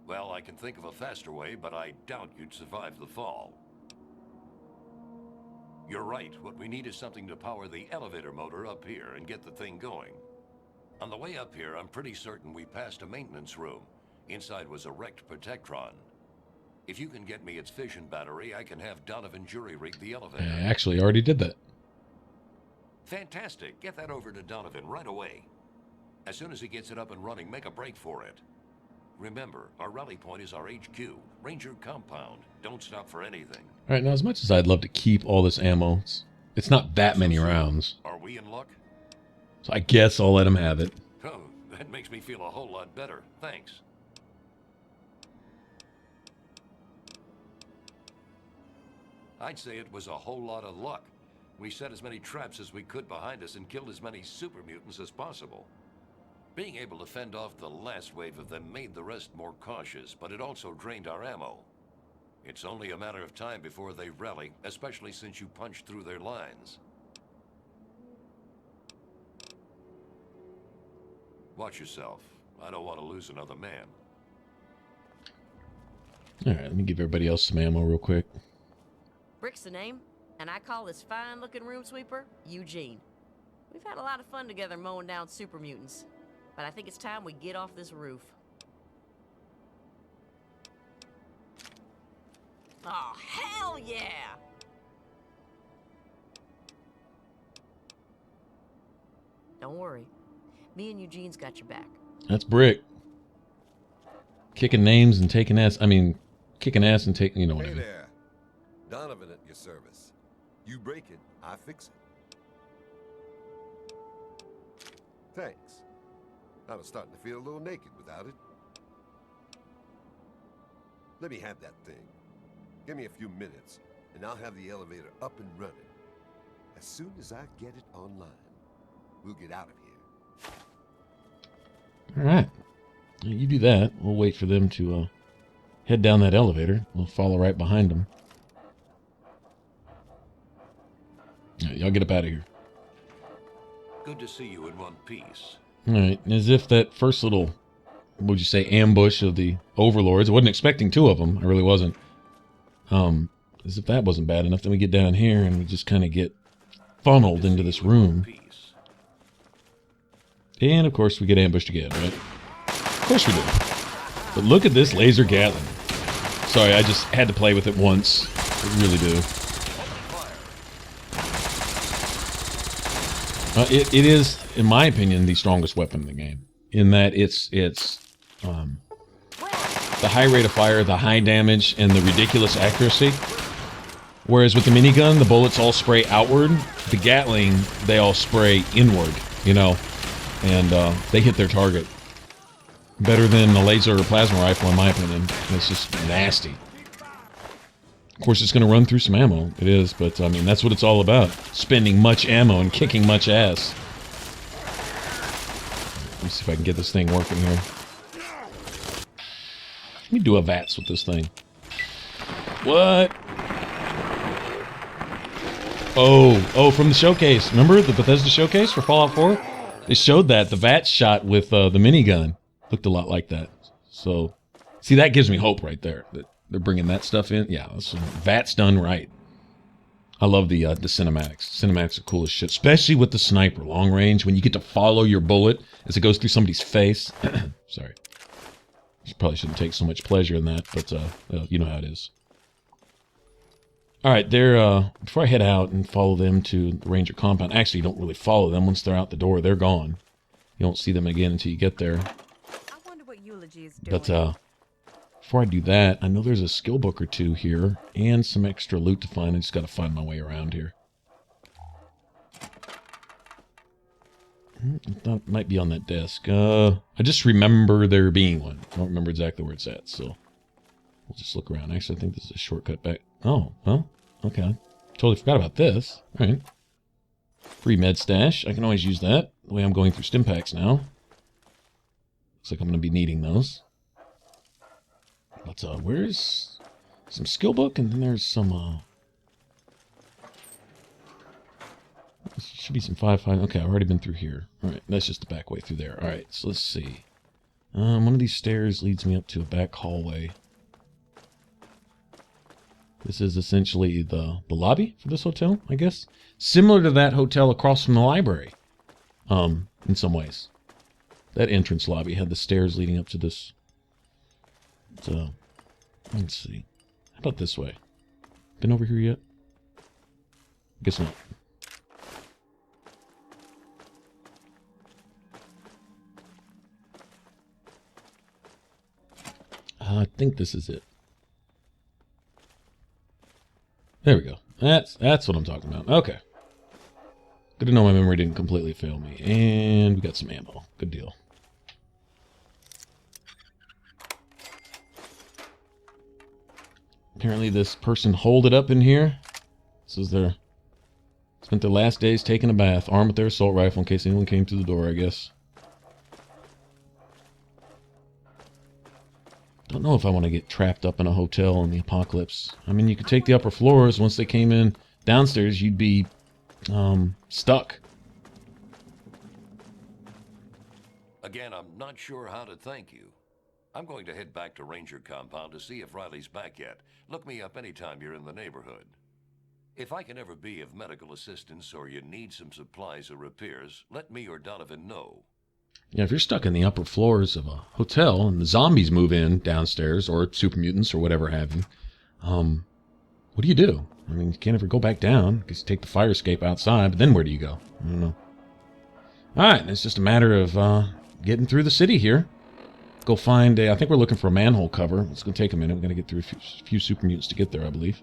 Speaker 5: Well, I can think of a faster way, but I doubt you'd survive the fall. You're right. What we need is something to power the elevator motor up here and get the thing going. On the way up here, I'm pretty certain we passed a maintenance room. Inside was a wrecked Protectron. If you can get me its fission battery, I can have Donovan jury-rig the elevator.
Speaker 1: I actually already did that.
Speaker 5: Fantastic. Get that over to Donovan right away. As soon as he gets it up and running, make a break for it. Remember, our rally point is our HQ, Ranger Compound. Don't stop for anything.
Speaker 1: All right, now as much as I'd love to keep all this ammo, it's not that many rounds.
Speaker 5: Are we in luck?
Speaker 1: So I guess I'll let him have it.
Speaker 5: Oh, that makes me feel a whole lot better. Thanks. I'd say it was a whole lot of luck. We set as many traps as we could behind us and killed as many super mutants as possible. Being able to fend off the last wave of them made the rest more cautious, but it also drained our ammo. It's only a matter of time before they rally, especially since you punched through their lines. Watch yourself. I don't want to lose another man.
Speaker 1: All right, let me give everybody else some ammo real quick.
Speaker 6: Brick's the name, and I call this fine-looking room sweeper Eugene. We've had a lot of fun together mowing down super mutants, but I think it's time we get off this roof. Oh, hell yeah! Don't worry. Me and Eugene's got your back.
Speaker 1: That's Brick. Kicking names and taking ass. I mean, kicking ass and taking, you know what I
Speaker 7: Hey
Speaker 1: mean.
Speaker 7: there. Donovan at your service. You break it, I fix it. Thanks. I was starting to feel a little naked without it. Let me have that thing. Give me a few minutes, and I'll have the elevator up and running. As soon as I get it online, we'll get out of here.
Speaker 1: All right. You do that. We'll wait for them to head down that elevator. We'll follow right behind them. All right, y'all get up out of here.
Speaker 5: Good to see you in one piece.
Speaker 1: All right. As if that first little, what would you say, ambush of the overlords. I wasn't expecting two of them. I really wasn't. As if that wasn't bad enough, then we get down here and we just kind of get funneled into this room. And, of course, we get ambushed again, right? Of course we do. But look at this laser Gatling. Sorry, I just had to play with it once. I really do. It is, in my opinion, the strongest weapon in the game. In that it's the high rate of fire, the high damage, and the ridiculous accuracy. Whereas with the minigun, the bullets all spray outward. The Gatling, they all spray inward, you know, and they hit their target. Better than a laser or plasma rifle, in my opinion. It's just nasty. Of course, it's going to run through some ammo. It is, but, I mean, that's what it's all about. Spending much ammo and kicking much ass. Let me see if I can get this thing working here. Let me do a VATS with this thing. What? Oh, from the showcase. Remember the Bethesda showcase for Fallout 4? They showed that, the VATS shot with the minigun. Looked a lot like that. So, see, that gives me hope right there. That they're bringing that stuff in. Yeah, VATS done right. I love the cinematics. Cinematics are cool as shit, especially with the sniper, long range, when you get to follow your bullet as it goes through somebody's face. Sorry. You probably shouldn't take so much pleasure in that, but well, you know how it is. All right, before I head out and follow them to the Ranger compound, actually, you don't really follow them. Once they're out the door, they're gone. You don't see them again until you get there.
Speaker 3: I wonder what Eulogy is doing.
Speaker 1: But before I do that, I know there's a skill book or two here and some extra loot to find. I just got to find my way around here. That might be on that desk. I just remember there being one. I don't remember exactly where it's at, so we'll just look around. Actually, I think this is a shortcut back. Oh, well, okay. Totally forgot about this. All right. Free med stash. I can always use that. The way I'm going through stim packs now. Looks like I'm going to be needing those. But where's some skill book, and then there's some there should be some 5.5. Okay, I've already been through here. All right, that's just the back way through there. All right, so let's see. One of these stairs leads me up to a back hallway. This is essentially the lobby for this hotel, I guess. Similar to that hotel across from the library, in some ways. That entrance lobby had the stairs leading up to this. So, let's see. How about this way? Been over here yet? Guess not. I think this is it. There we go. That's what I'm talking about. Okay. Good to know my memory didn't completely fail me. And we got some ammo. Good deal. Apparently this person holed it up in here. This is their... Spent their last days taking a bath, armed with their assault rifle in case anyone came through the door, I guess. Don't know if I want to get trapped up in a hotel in the apocalypse. I mean, you could take the upper floors. Once they came in downstairs, you'd be stuck.
Speaker 5: Again, I'm not sure how to thank you. I'm going to head back to Ranger Compound to see if Reilly's back yet. Look me up anytime you're in the neighborhood. If I can ever be of medical assistance or you need some supplies or repairs, let me or Donovan know.
Speaker 1: Yeah, if you're stuck in the upper floors of a hotel and the zombies move in downstairs, or super mutants or whatever have you, what do you do? I mean, you can't ever go back down because you take the fire escape outside, but then where do you go? I don't know. Alright, it's just a matter of getting through the city here. Go find I think we're looking for a manhole cover. It's going to take a minute. We're going to get through a few super mutants to get there, I believe.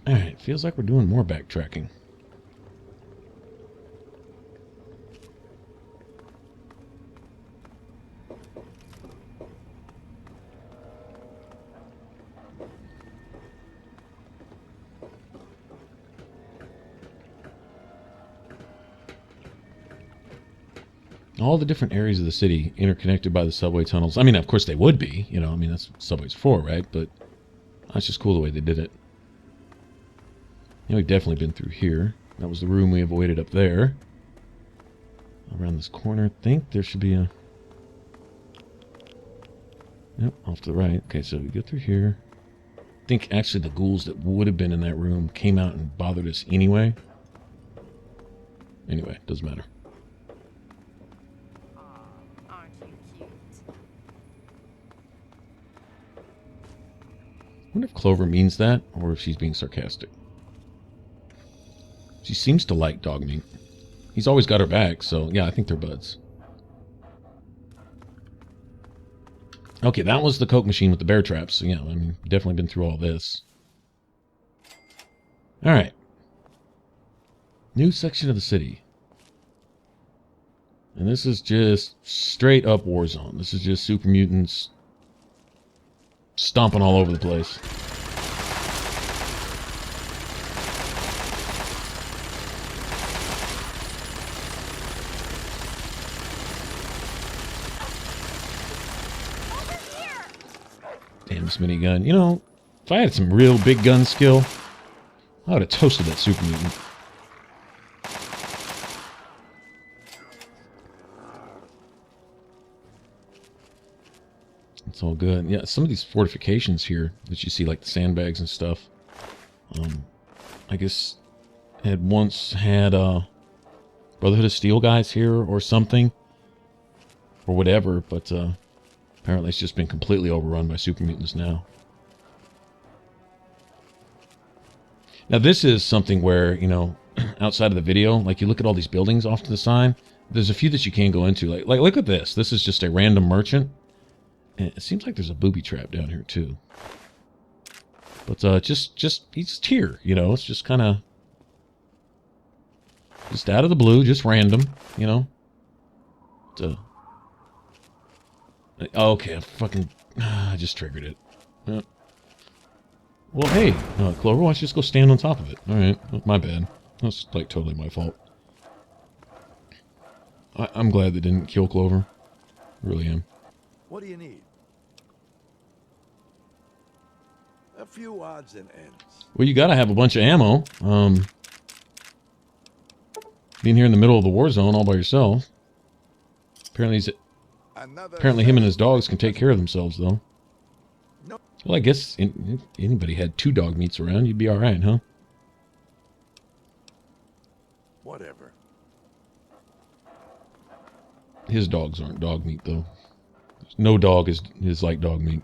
Speaker 1: Alright, feels like we're doing more backtracking. All the different areas of the city interconnected by the subway tunnels. I mean, of course they would be, you know, I mean, that's what subways for, right? But that's just cool the way they did it. Yeah, we've definitely been through here. That was the room we avoided up there. Around this corner, I think there should be a Yep, off to the right. Okay, so we get through here. I think actually the ghouls that would have been in that room came out and bothered us anyway. Anyway, doesn't matter.
Speaker 3: Aw, aren't you cute?
Speaker 1: I wonder if Clover means that, or if she's being sarcastic. She seems to like dog meat. He's always got her back, so yeah, I think they're buds. Okay, that was the Coke machine with the bear traps. So yeah, I mean, definitely been through all this. Alright. New section of the city. And this is just straight up war zone. This is just super mutants stomping all over the place. Damn, this minigun. You know, if I had some real big gun skill, I would have toasted that super mutant. It's all good. Yeah, some of these fortifications here that you see, like the sandbags and stuff, I guess had once had Brotherhood of Steel guys here or something, or whatever, but apparently it's just been completely overrun by super mutants now. Now this is something where, you know, outside of the video, like you look at all these buildings off to the side, there's a few that you can't go into. Like look at this. This is just a random merchant. And it seems like there's a booby trap down here too. But he's just here, you know, it's just kind of just out of the blue, just random, you know. Okay, I just triggered it. Well, hey, Clover, why don't you just go stand on top of it? Alright, my bad. That's, like, totally my fault. I'm glad they didn't kill Clover. I really am.
Speaker 8: What do you need? A few odds and ends.
Speaker 1: Well, you gotta have a bunch of ammo. Being here in the middle of the war zone all by yourself. Apparently him and his dogs can take care of themselves, though.
Speaker 8: No.
Speaker 1: Well, I guess if anybody had 2 dog meats around, you'd be alright, huh?
Speaker 8: Whatever.
Speaker 1: His dogs aren't dog meat, though. No dog is like dog meat.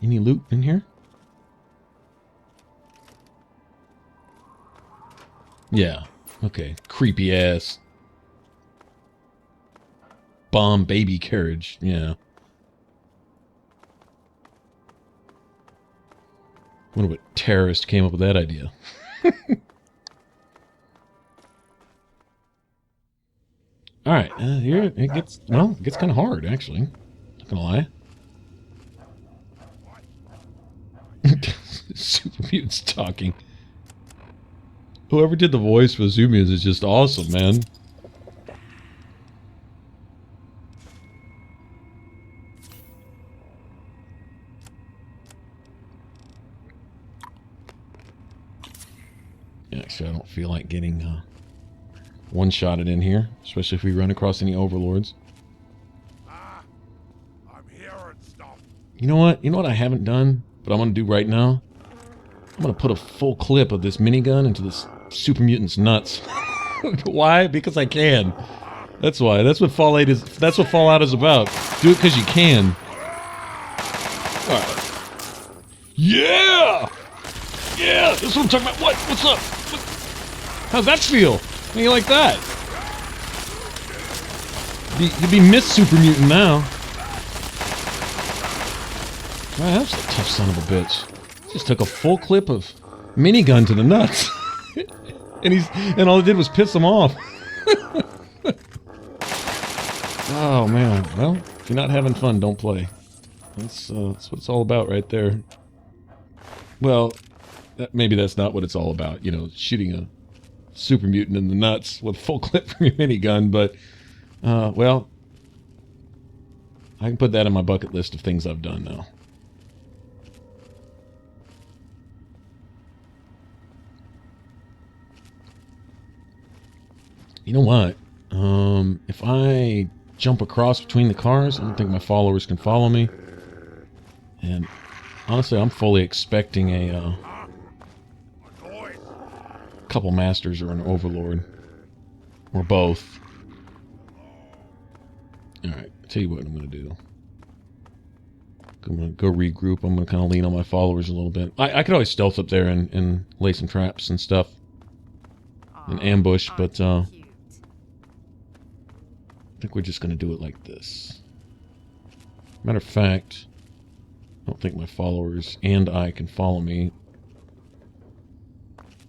Speaker 1: Any loot in here? Yeah. Okay. Creepy ass bomb baby carriage. Yeah. Wonder what terrorist came up with that idea. All right. Here it gets kind of hard, actually. Not gonna lie. Super mutants talking. Whoever did the voice for Zoomies is just awesome, man. Yeah, actually, I don't feel like getting one-shotted in here, especially if we run across any overlords.
Speaker 2: I'm hearing stuff.
Speaker 1: You know what? You know what I haven't done, but I'm gonna do right now? I'm gonna put a full clip of this minigun into this super mutant's nuts. Why? Because I can. That's why. That's what Fallout is. That's what Fallout is about. Do it because you can. All right. Yeah. Yeah. That's what I'm talking about. What? What's up? How's that feel? How do you like that? You'd be Miss Super Mutant now. Wow, that's a tough son of a bitch. Just took a full clip of minigun to the nuts. and all it did was piss him off. Oh man. Well, if you're not having fun, don't play. That's what it's all about right there. Well, maybe that's not what it's all about, you know, shooting a super mutant in the nuts with a full clip from your minigun, but well, I can put that on my bucket list of things I've done now. You know what? If I jump across between the cars, I don't think my followers can follow me. And honestly, I'm fully expecting a couple masters or an overlord. Or both. Alright, I'll tell you what I'm going to do. I'm going to go regroup. I'm going to kind of lean on my followers a little bit. I could always stealth up there and lay some traps and stuff. And ambush, but I think we're just going to do it like this. Matter of fact, I don't think my followers and I can follow me.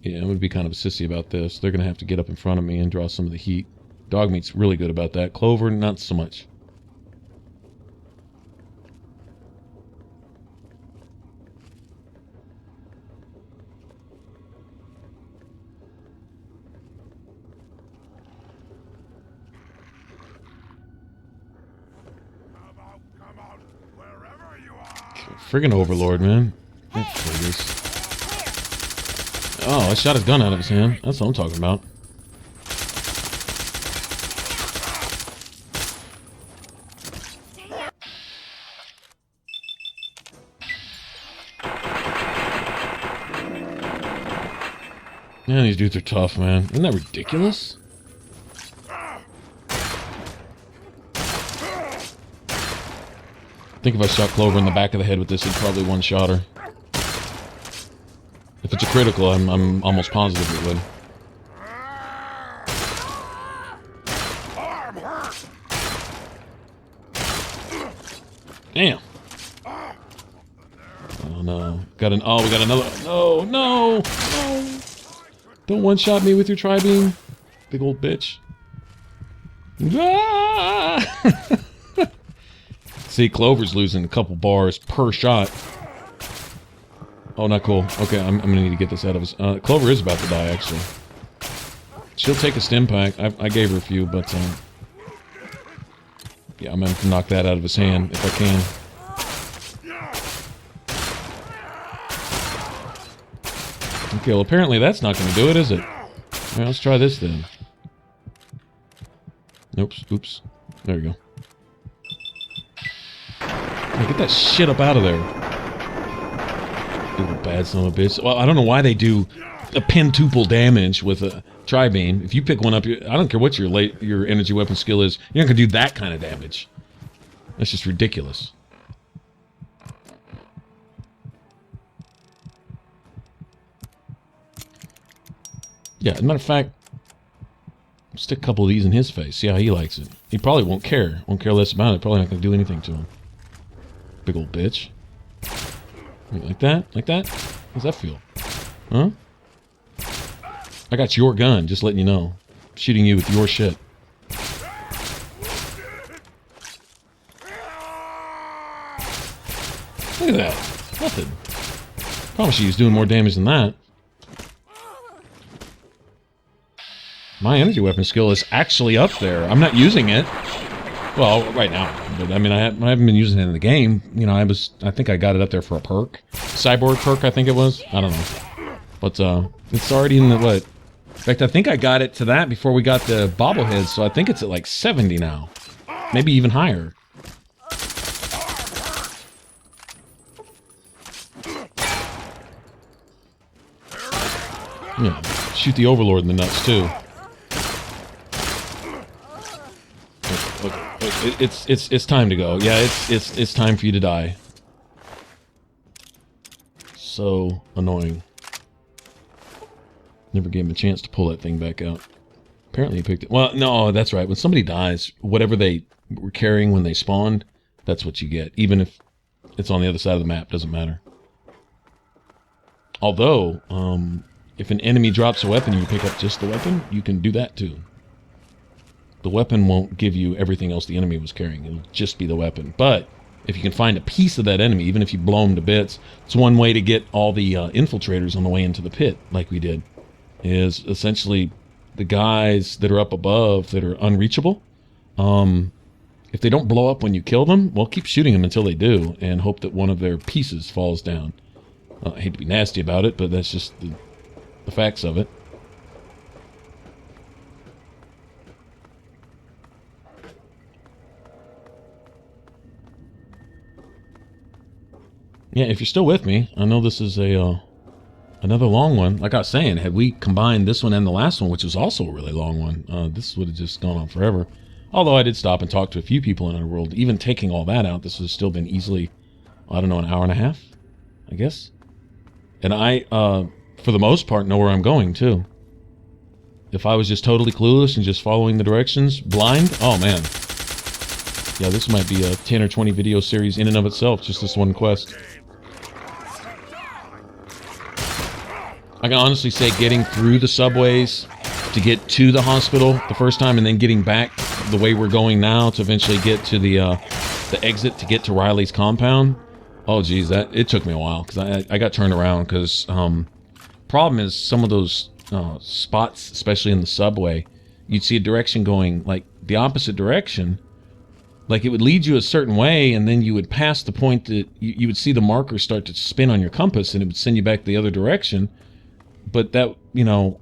Speaker 1: Yeah, I'm going to be kind of sissy about this. They're going to have to get up in front of me and draw some of the heat. Dogmeat's really good about that. Clover, not so much.
Speaker 2: Come out, wherever you are.
Speaker 1: Friggin' overlord, man. Oh, I shot his gun out of his hand. That's what I'm talking about. Man, these dudes are tough, man. Isn't that ridiculous? I think if I shot Clover in the back of the head with this, he'd probably one-shot her. If it's a critical, I'm almost positive it would. Damn. Oh no. We got another. No, no, no. Don't one-shot me with your tri-beam, big old bitch. Ah! See, Clover's losing a couple bars per shot. Oh, not cool. Okay, I'm gonna need to get this out of his... Clover is about to die, actually. She'll take a stim pack. I gave her a few, but... yeah, I'm gonna have to knock that out of his hand, if I can. Okay, well, apparently that's not gonna do it, is it? Alright, let's try this, then. Oops, oops. There we go. Hey, get that shit up out of there. Little bad son of a bitch. Well, I don't know why they do a pentuple damage with a tri-beam. If you pick one up, I don't care what your energy weapon skill is, you're not gonna do that kind of damage. That's just ridiculous. Yeah, as a matter of fact, stick a couple of these in his face. See how he likes it. He probably won't care. Won't care less about it. Probably not gonna do anything to him. Big old bitch. Like that? Like that? How's that feel? Huh? I got your gun, just letting you know. Shooting you with your shit. Look at that. Nothing. Promise you he's doing more damage than that. My energy weapon skill is actually up there. I'm not using it. Well, right now. But I mean, I haven't been using it in the game. You know, I think I got it up there for a perk. Cyborg perk, I think it was. I don't know. But it's already in the, what? In fact, I think I got it to that before we got the bobblehead, so I think it's at like 70 now. Maybe even higher. Yeah, shoot the Overlord in the nuts, too. Okay. It's time to go. Yeah, it's time for you to die. So annoying. Never gave him a chance to pull that thing back out. Apparently he picked it. Well, no, that's right. When somebody dies, whatever they were carrying when they spawned, that's what you get. Even if it's on the other side of the map, doesn't matter. Although, if an enemy drops a weapon and you pick up just the weapon, you can do that too. The weapon won't give you everything else the enemy was carrying. It'll just be the weapon. But if you can find a piece of that enemy, even if you blow them to bits, it's one way to get all the infiltrators on the way into the pit, like we did. Is essentially the guys that are up above that are unreachable. If they don't blow up when you kill them, well, keep shooting them until they do, and hope that one of their pieces falls down. I hate to be nasty about it, but that's just the facts of it. yeah, if you're still with me, I know this is a another long one. Like I was saying, had we combined this one and the last one, which was also a really long one, this would have just gone on forever. Although I did stop and talk to a few people in our world. Even taking all that out, this would have still been easily, I don't know, an hour and a half, I guess. And I, for the most part, know where I'm going, too. If I was just totally clueless and just following the directions, blind, oh man. Yeah, this might be a 10 or 20 video series in and of itself, just this one quest. I can honestly say getting through the subways to get to the hospital the first time and then getting back the way we're going now to eventually get to the exit to get to Reilly's compound. Oh geez, it took me a while because I got turned around because problem is some of those spots, especially in the subway, you'd see a direction going like the opposite direction. Like it would lead you a certain way and then you would pass the point that you would see the marker start to spin on your compass and it would send you back the other direction. But that, you know,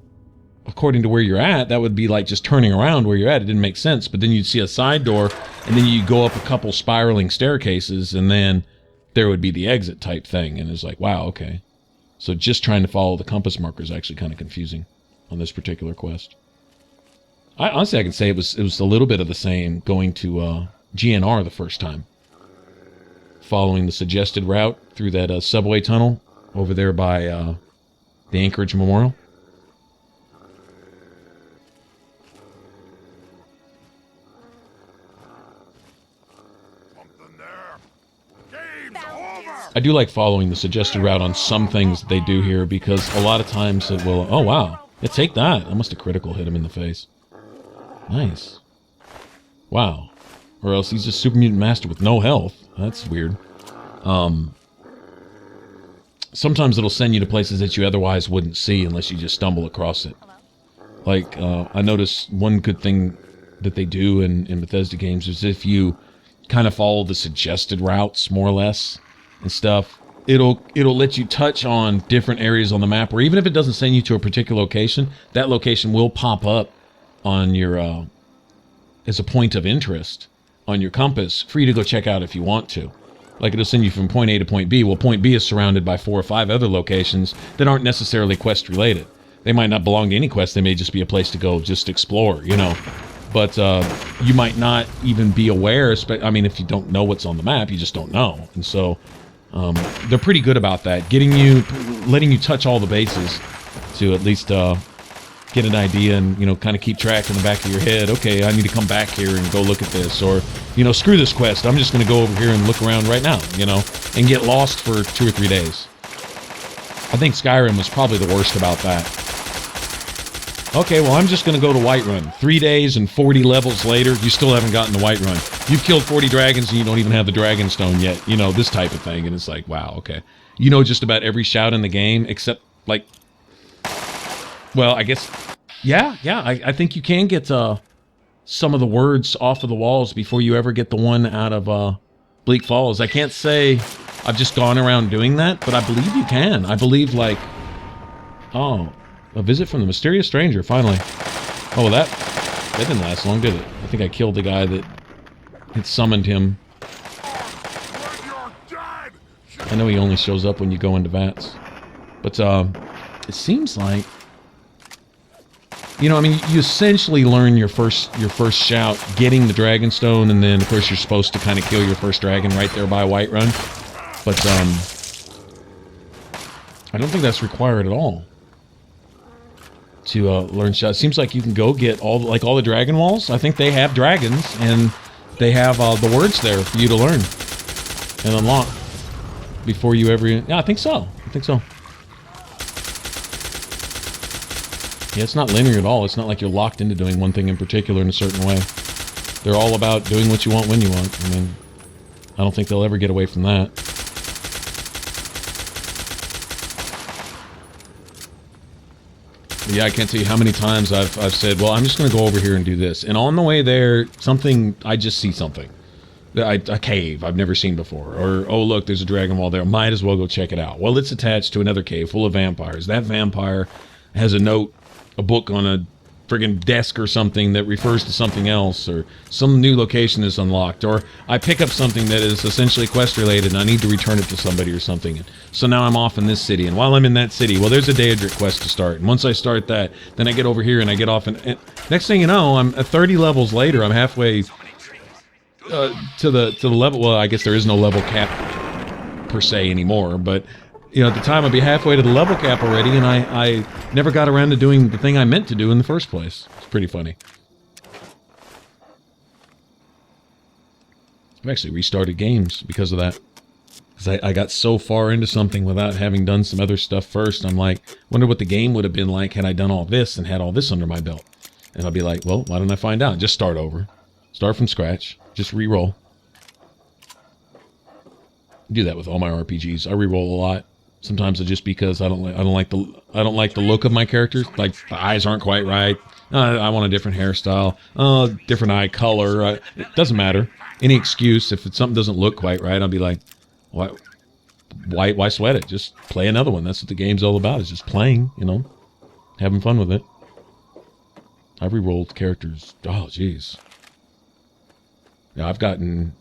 Speaker 1: according to where you're at, that would be like just turning around where you're at. It didn't make sense. But then you'd see a side door and then you go up a couple spiraling staircases and then there would be the exit type thing. And it's like, wow, okay. So just trying to follow the compass marker is actually kind of confusing on this particular quest. Honestly, I can say it was a little bit of the same going to GNR the first time. Following the suggested route through that subway tunnel over there by the Anchorage Memorial.
Speaker 2: Something there. Game's over.
Speaker 1: I do like following the suggested route on some things that they do here because a lot of times it will... Oh, wow. Yeah, take that. I must have critical hit him in the face. Nice. Wow. Or else he's just Super Mutant Master with no health. That's weird. Sometimes it'll send you to places that you otherwise wouldn't see unless you just stumble across it. Like, I noticed one good thing that they do in Bethesda games is if you kind of follow the suggested routes, more or less, and stuff, it'll let you touch on different areas on the map, or even if it doesn't send you to a particular location, that location will pop up on your, as a point of interest on your compass for you to go check out if you want to. Like it'll send you from point A to point B. Well, point B is surrounded by 4 or 5 other locations that aren't necessarily quest related. They might not belong to any quest. They may just be a place to go just explore, you know. But you might not even be aware. I mean, if you don't know what's on the map, you just don't know. And so they're pretty good about that, letting you touch all the bases to at least get an idea and, you know, kind of keep track in the back of your head. Okay, I need to come back here and go look at this, or, you know, screw this quest. I'm just going to go over here and look around right now, you know, and get lost for 2 or 3 days. I think Skyrim was probably the worst about that. Okay, well, I'm just going to go to Whiterun. 3 days and 40 levels later, you still haven't gotten to Whiterun. You've killed 40 dragons and you don't even have the dragon stone yet. You know, this type of thing. And it's like, wow, okay. You know just about every shout in the game except, like, well, I guess, yeah, I think you can get some of the words off of the walls before you ever get the one out of Bleak Falls. I can't say I've just gone around doing that, but I believe you can. I believe, like, oh, a visit from the mysterious stranger, finally. Oh, well, that didn't last long, did it? I think I killed the guy that had summoned him.
Speaker 2: When you're dead,
Speaker 1: I know he only shows up when you go into vats. But, it seems like... You know, I mean, you essentially learn your first shout getting the dragon stone, and then, of course, you're supposed to kind of kill your first dragon right there by Whiterun. But, I don't think that's required at all to learn shout. It seems like you can go get all the dragon walls. I think they have dragons, and they have the words there for you to learn and unlock before you ever... Yeah, I think so. Yeah, it's not linear at all. It's not like you're locked into doing one thing in particular in a certain way. They're all about doing what you want when you want. I mean, I don't think they'll ever get away from that. But yeah, I can't tell you how many times I've said, well, I'm just going to go over here and do this. And on the way there, I just see something. A cave I've never seen before. Or, oh, look, there's a dragon wall there. Might as well go check it out. Well, it's attached to another cave full of vampires. That vampire has a book on friggin' desk or something that refers to something else, or some new location is unlocked, or I pick up something that is essentially quest related and I need to return it to somebody or something. So now I'm off in this city, and while I'm in that city, well, there's a Daedric quest to start, and once I start that, then I get over here and I get off, and next thing you know, I'm 30 levels later, I'm halfway to the level. Well, I guess there is no level cap per se anymore, but you know, at the time I'd be halfway to the level cap already, and I never got around to doing the thing I meant to do in the first place. It's pretty funny. I've actually restarted games because of that. Because I got so far into something without having done some other stuff first. I'm like, wonder what the game would have been like had I done all this and had all this under my belt. And I'll be like, well, why don't I find out? Just start over. Start from scratch. Just re-roll. Do that with all my RPGs. I re-roll a lot. Sometimes it's just because I don't like the look of my characters. Like the eyes aren't quite right. I want a different hairstyle. Different eye color. It doesn't matter. Any excuse. If something doesn't look quite right, I'll be like, why sweat it? Just play another one. That's what the game's all about. Is just playing. You know, having fun with it. I've re-rolled characters. Oh, jeez. Yeah, I've gotten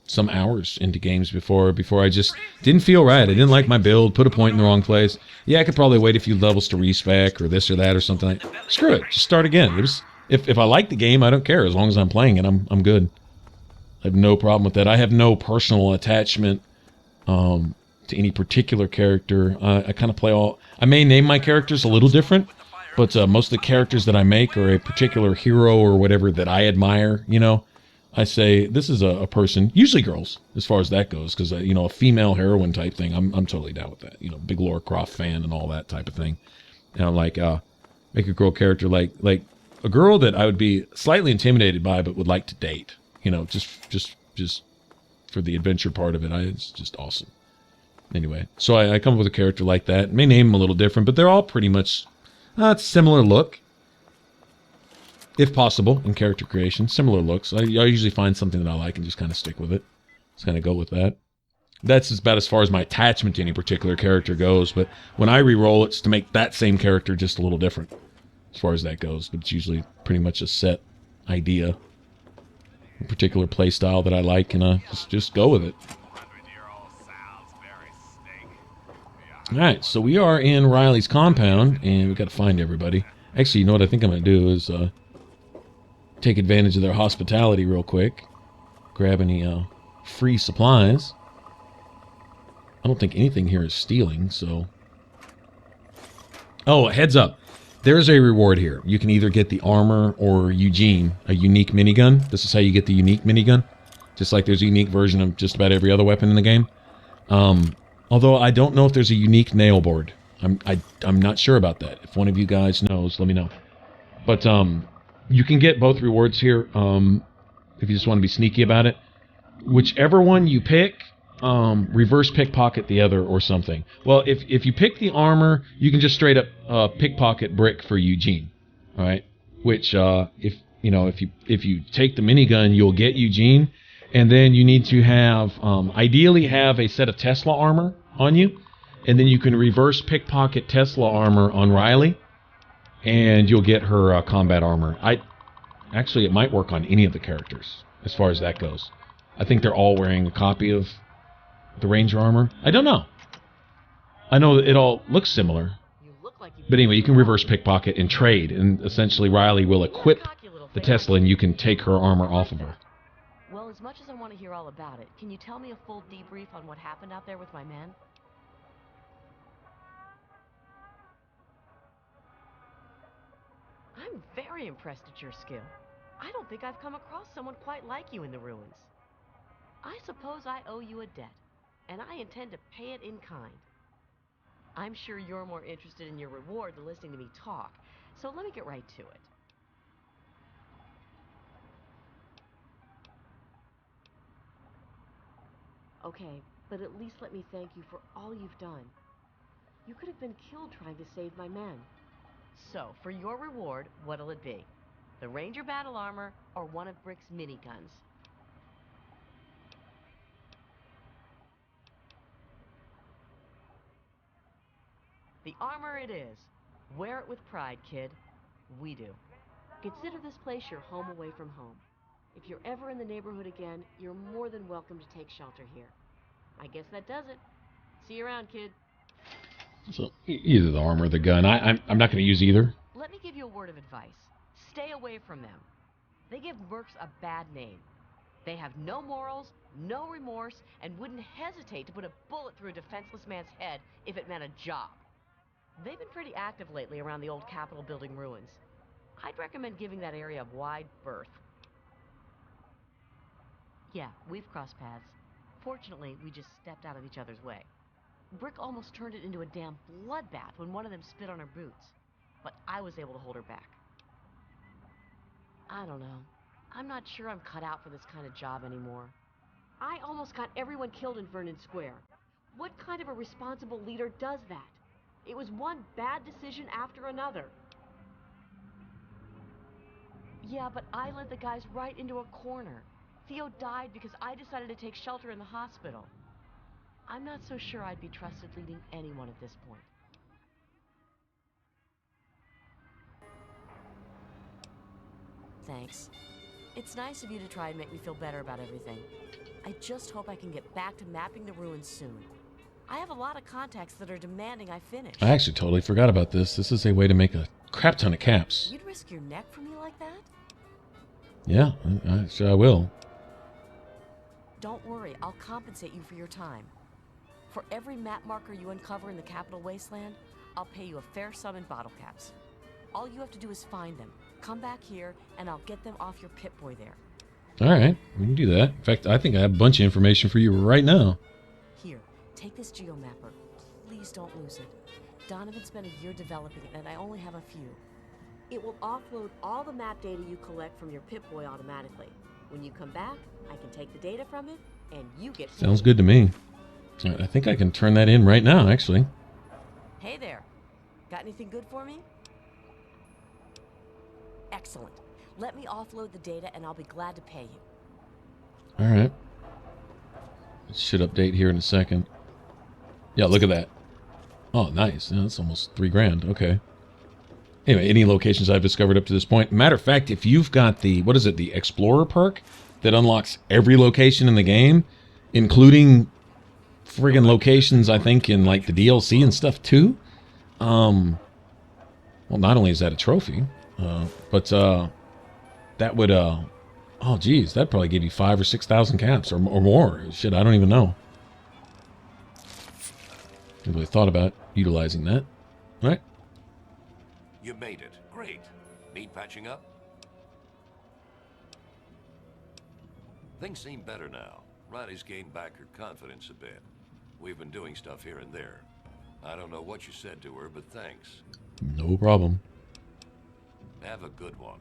Speaker 1: some hours into games before I just didn't feel right. I didn't like my build, put a point in the wrong place. Yeah, I could probably wait a few levels to respec or this or that or something like that. Screw it, just start again. It was, if I like the game, I don't care. As long as I'm playing it, I'm good. I have no problem with that. I have no personal attachment to any particular character. I kind of play all... I may name my characters a little different, but most of the characters that I make are a particular hero or whatever that I admire, you know. I say, this is a person, usually girls, as far as that goes, because, you know, a female heroine type thing, I'm totally down with that. You know, big Lara Croft fan and all that type of thing. And I'm like, make a girl character like a girl that I would be slightly intimidated by, but would like to date. You know, just for the adventure part of it. It's just awesome. Anyway, so I come up with a character like that. May name them a little different, but they're all pretty much similar look. If possible, in character creation, similar looks. I usually find something that I like and just kind of stick with it. Just kind of go with that. That's about as far as my attachment to any particular character goes, but when I re-roll, it's to make that same character just a little different, as far as that goes. But it's usually pretty much a set idea, a particular play style that I like, and just go with it. Alright, so we are in Reilly's compound, and we've got to find everybody. Actually, you know what I think I'm going to do is... take advantage of their hospitality real quick. Grab any free supplies. I don't think anything here is stealing, so... Oh, heads up. There's a reward here. You can either get the armor or Eugene, a unique minigun. This is how you get the unique minigun. Just like there's a unique version of just about every other weapon in the game. Although I don't know if there's a unique nail board. I'm not sure about that. If one of you guys knows, let me know. But, you can get both rewards here, if you just want to be sneaky about it. Whichever one you pick, reverse pickpocket the other or something. Well, if you pick the armor, you can just straight up pickpocket brick for Eugene. All right? Which, if you take the minigun, you'll get Eugene. And then you need to have, ideally have a set of Tesla armor on you. And then you can reverse pickpocket Tesla armor on Reilly. And you'll get her combat armor. Actually, it might work on any of the characters, as far as that goes. I think they're all wearing a copy of the Ranger armor. I don't know. I know that it all looks similar. But anyway, you can reverse pickpocket and trade, and essentially Reilly will equip the Tesla, and you can take her armor off of her.
Speaker 6: Well, as much as I want to hear all about it, can you tell me a full debrief on what happened out there with my men? I'm very impressed at your skill. I don't think I've come across someone quite like you in the ruins. I suppose I owe you a debt, and I intend to pay it in kind. I'm sure you're more interested in your reward than listening to me talk, so let me get right to it. Okay, but at least let me thank you for all you've done. You could have been killed trying to save my men. So, for your reward, what'll it be? The Ranger battle armor or one of Brick's miniguns? The armor it is. Wear it with pride, kid. We do. Consider this place your home away from home. If you're ever in the neighborhood again, you're more than welcome to take shelter here. I guess that does it. See you around, kid.
Speaker 1: So either the armor or the gun. I'm not going to use either.
Speaker 6: Let me give you a word of advice. Stay away from them. They give mercs a bad name. They have no morals, no remorse, and wouldn't hesitate to put a bullet through a defenseless man's head if it meant a job. They've been pretty active lately around the old Capitol building ruins. I'd recommend giving that area a wide berth. Yeah, we've crossed paths. Fortunately, we just stepped out of each other's way. Brick almost turned it into a damn bloodbath when one of them spit on her boots. But I was able to hold her back. I don't know. I'm not sure I'm cut out for this kind of job anymore. I almost got everyone killed in Vernon Square. What kind of a responsible leader does that? It was one bad decision after another. Yeah, but I led the guys right into a corner. Theo died because I decided to take shelter in the hospital. I'm not so sure I'd be trusted leading anyone at this point. Thanks. It's nice of you to try and make me feel better about everything. I just hope I can get back to mapping the ruins soon. I have a lot of contacts that are demanding I finish.
Speaker 1: I actually totally forgot about this. This is a way to make a crap ton of caps.
Speaker 6: You'd risk your neck for me like that?
Speaker 1: Yeah, I will.
Speaker 6: Don't worry, I'll compensate you for your time. For every map marker you uncover in the Capital Wasteland, I'll pay you a fair sum in bottle caps. All you have to do is find them, come back here, and I'll get them off your Pip-Boy there.
Speaker 1: All right, we can do that. In fact, I think I have a bunch of information for you right now.
Speaker 6: Here, take this geomapper. Please don't lose it. Donovan spent a year developing it, and I only have a few. It will offload all the map data you collect from your Pip-Boy automatically. When you come back, I can take the data from it, and you get paid.
Speaker 1: Sounds good to me. All right, I think I can turn that in right now, actually.
Speaker 6: Hey there. Got anything good for me? Excellent. Let me offload the data, and I'll be glad to pay you.
Speaker 1: All right. It should update here in a second. Yeah, look at that. Oh, nice. Yeah, that's almost $3,000. Okay. Anyway, any locations I've discovered up to this point. Matter of fact, if you've got the, what is it, the Explorer perk that unlocks every location in the game, including friggin' locations, I think, in like the DLC and stuff too. Well, not only is that a trophy, but that would, oh geez, that'd probably give you 5,000 or 6,000 caps or more. Shit, I don't even know. I really thought about utilizing that. All right.
Speaker 5: You made it. Great. Need patching up? Things seem better now. Riley's gained back her confidence a bit. We've been doing stuff here and there. I don't know what you said to her, but thanks.
Speaker 1: No problem.
Speaker 5: Have a good one.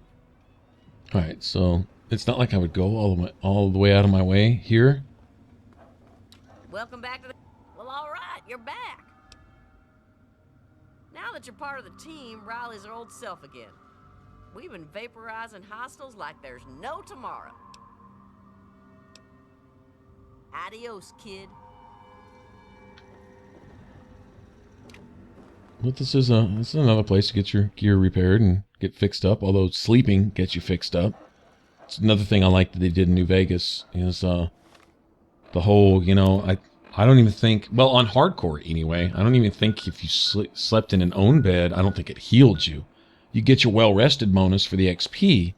Speaker 1: All right, so it's not like I would go all the way out of my way here.
Speaker 6: Welcome back to the... Well, all right, you're back. Now that you're part of the team, Riley's her old self again. We've been vaporizing hostiles like there's no tomorrow. Adios, kid.
Speaker 1: But this is another place to get your gear repaired and get fixed up. Although sleeping gets you fixed up. It's another thing I like that they did in New Vegas is the whole, you know, I don't even think, well, on hardcore anyway, I don't even think if you slept in an own bed, I don't think it healed you. You get your well-rested bonus for the XP,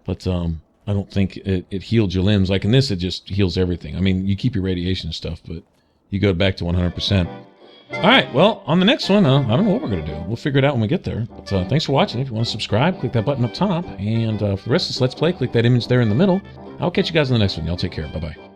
Speaker 1: but I don't think it healed your limbs. Like in this, it just heals everything. I mean, you keep your radiation and stuff, but you go back to 100%. All right, well, on the next one, I don't know what we're going to do. We'll figure it out when we get there. But thanks for watching. If you want to subscribe, click that button up top. And for the rest of this Let's Play, click that image there in the middle. I'll catch you guys in the next one. Y'all take care. Bye-bye.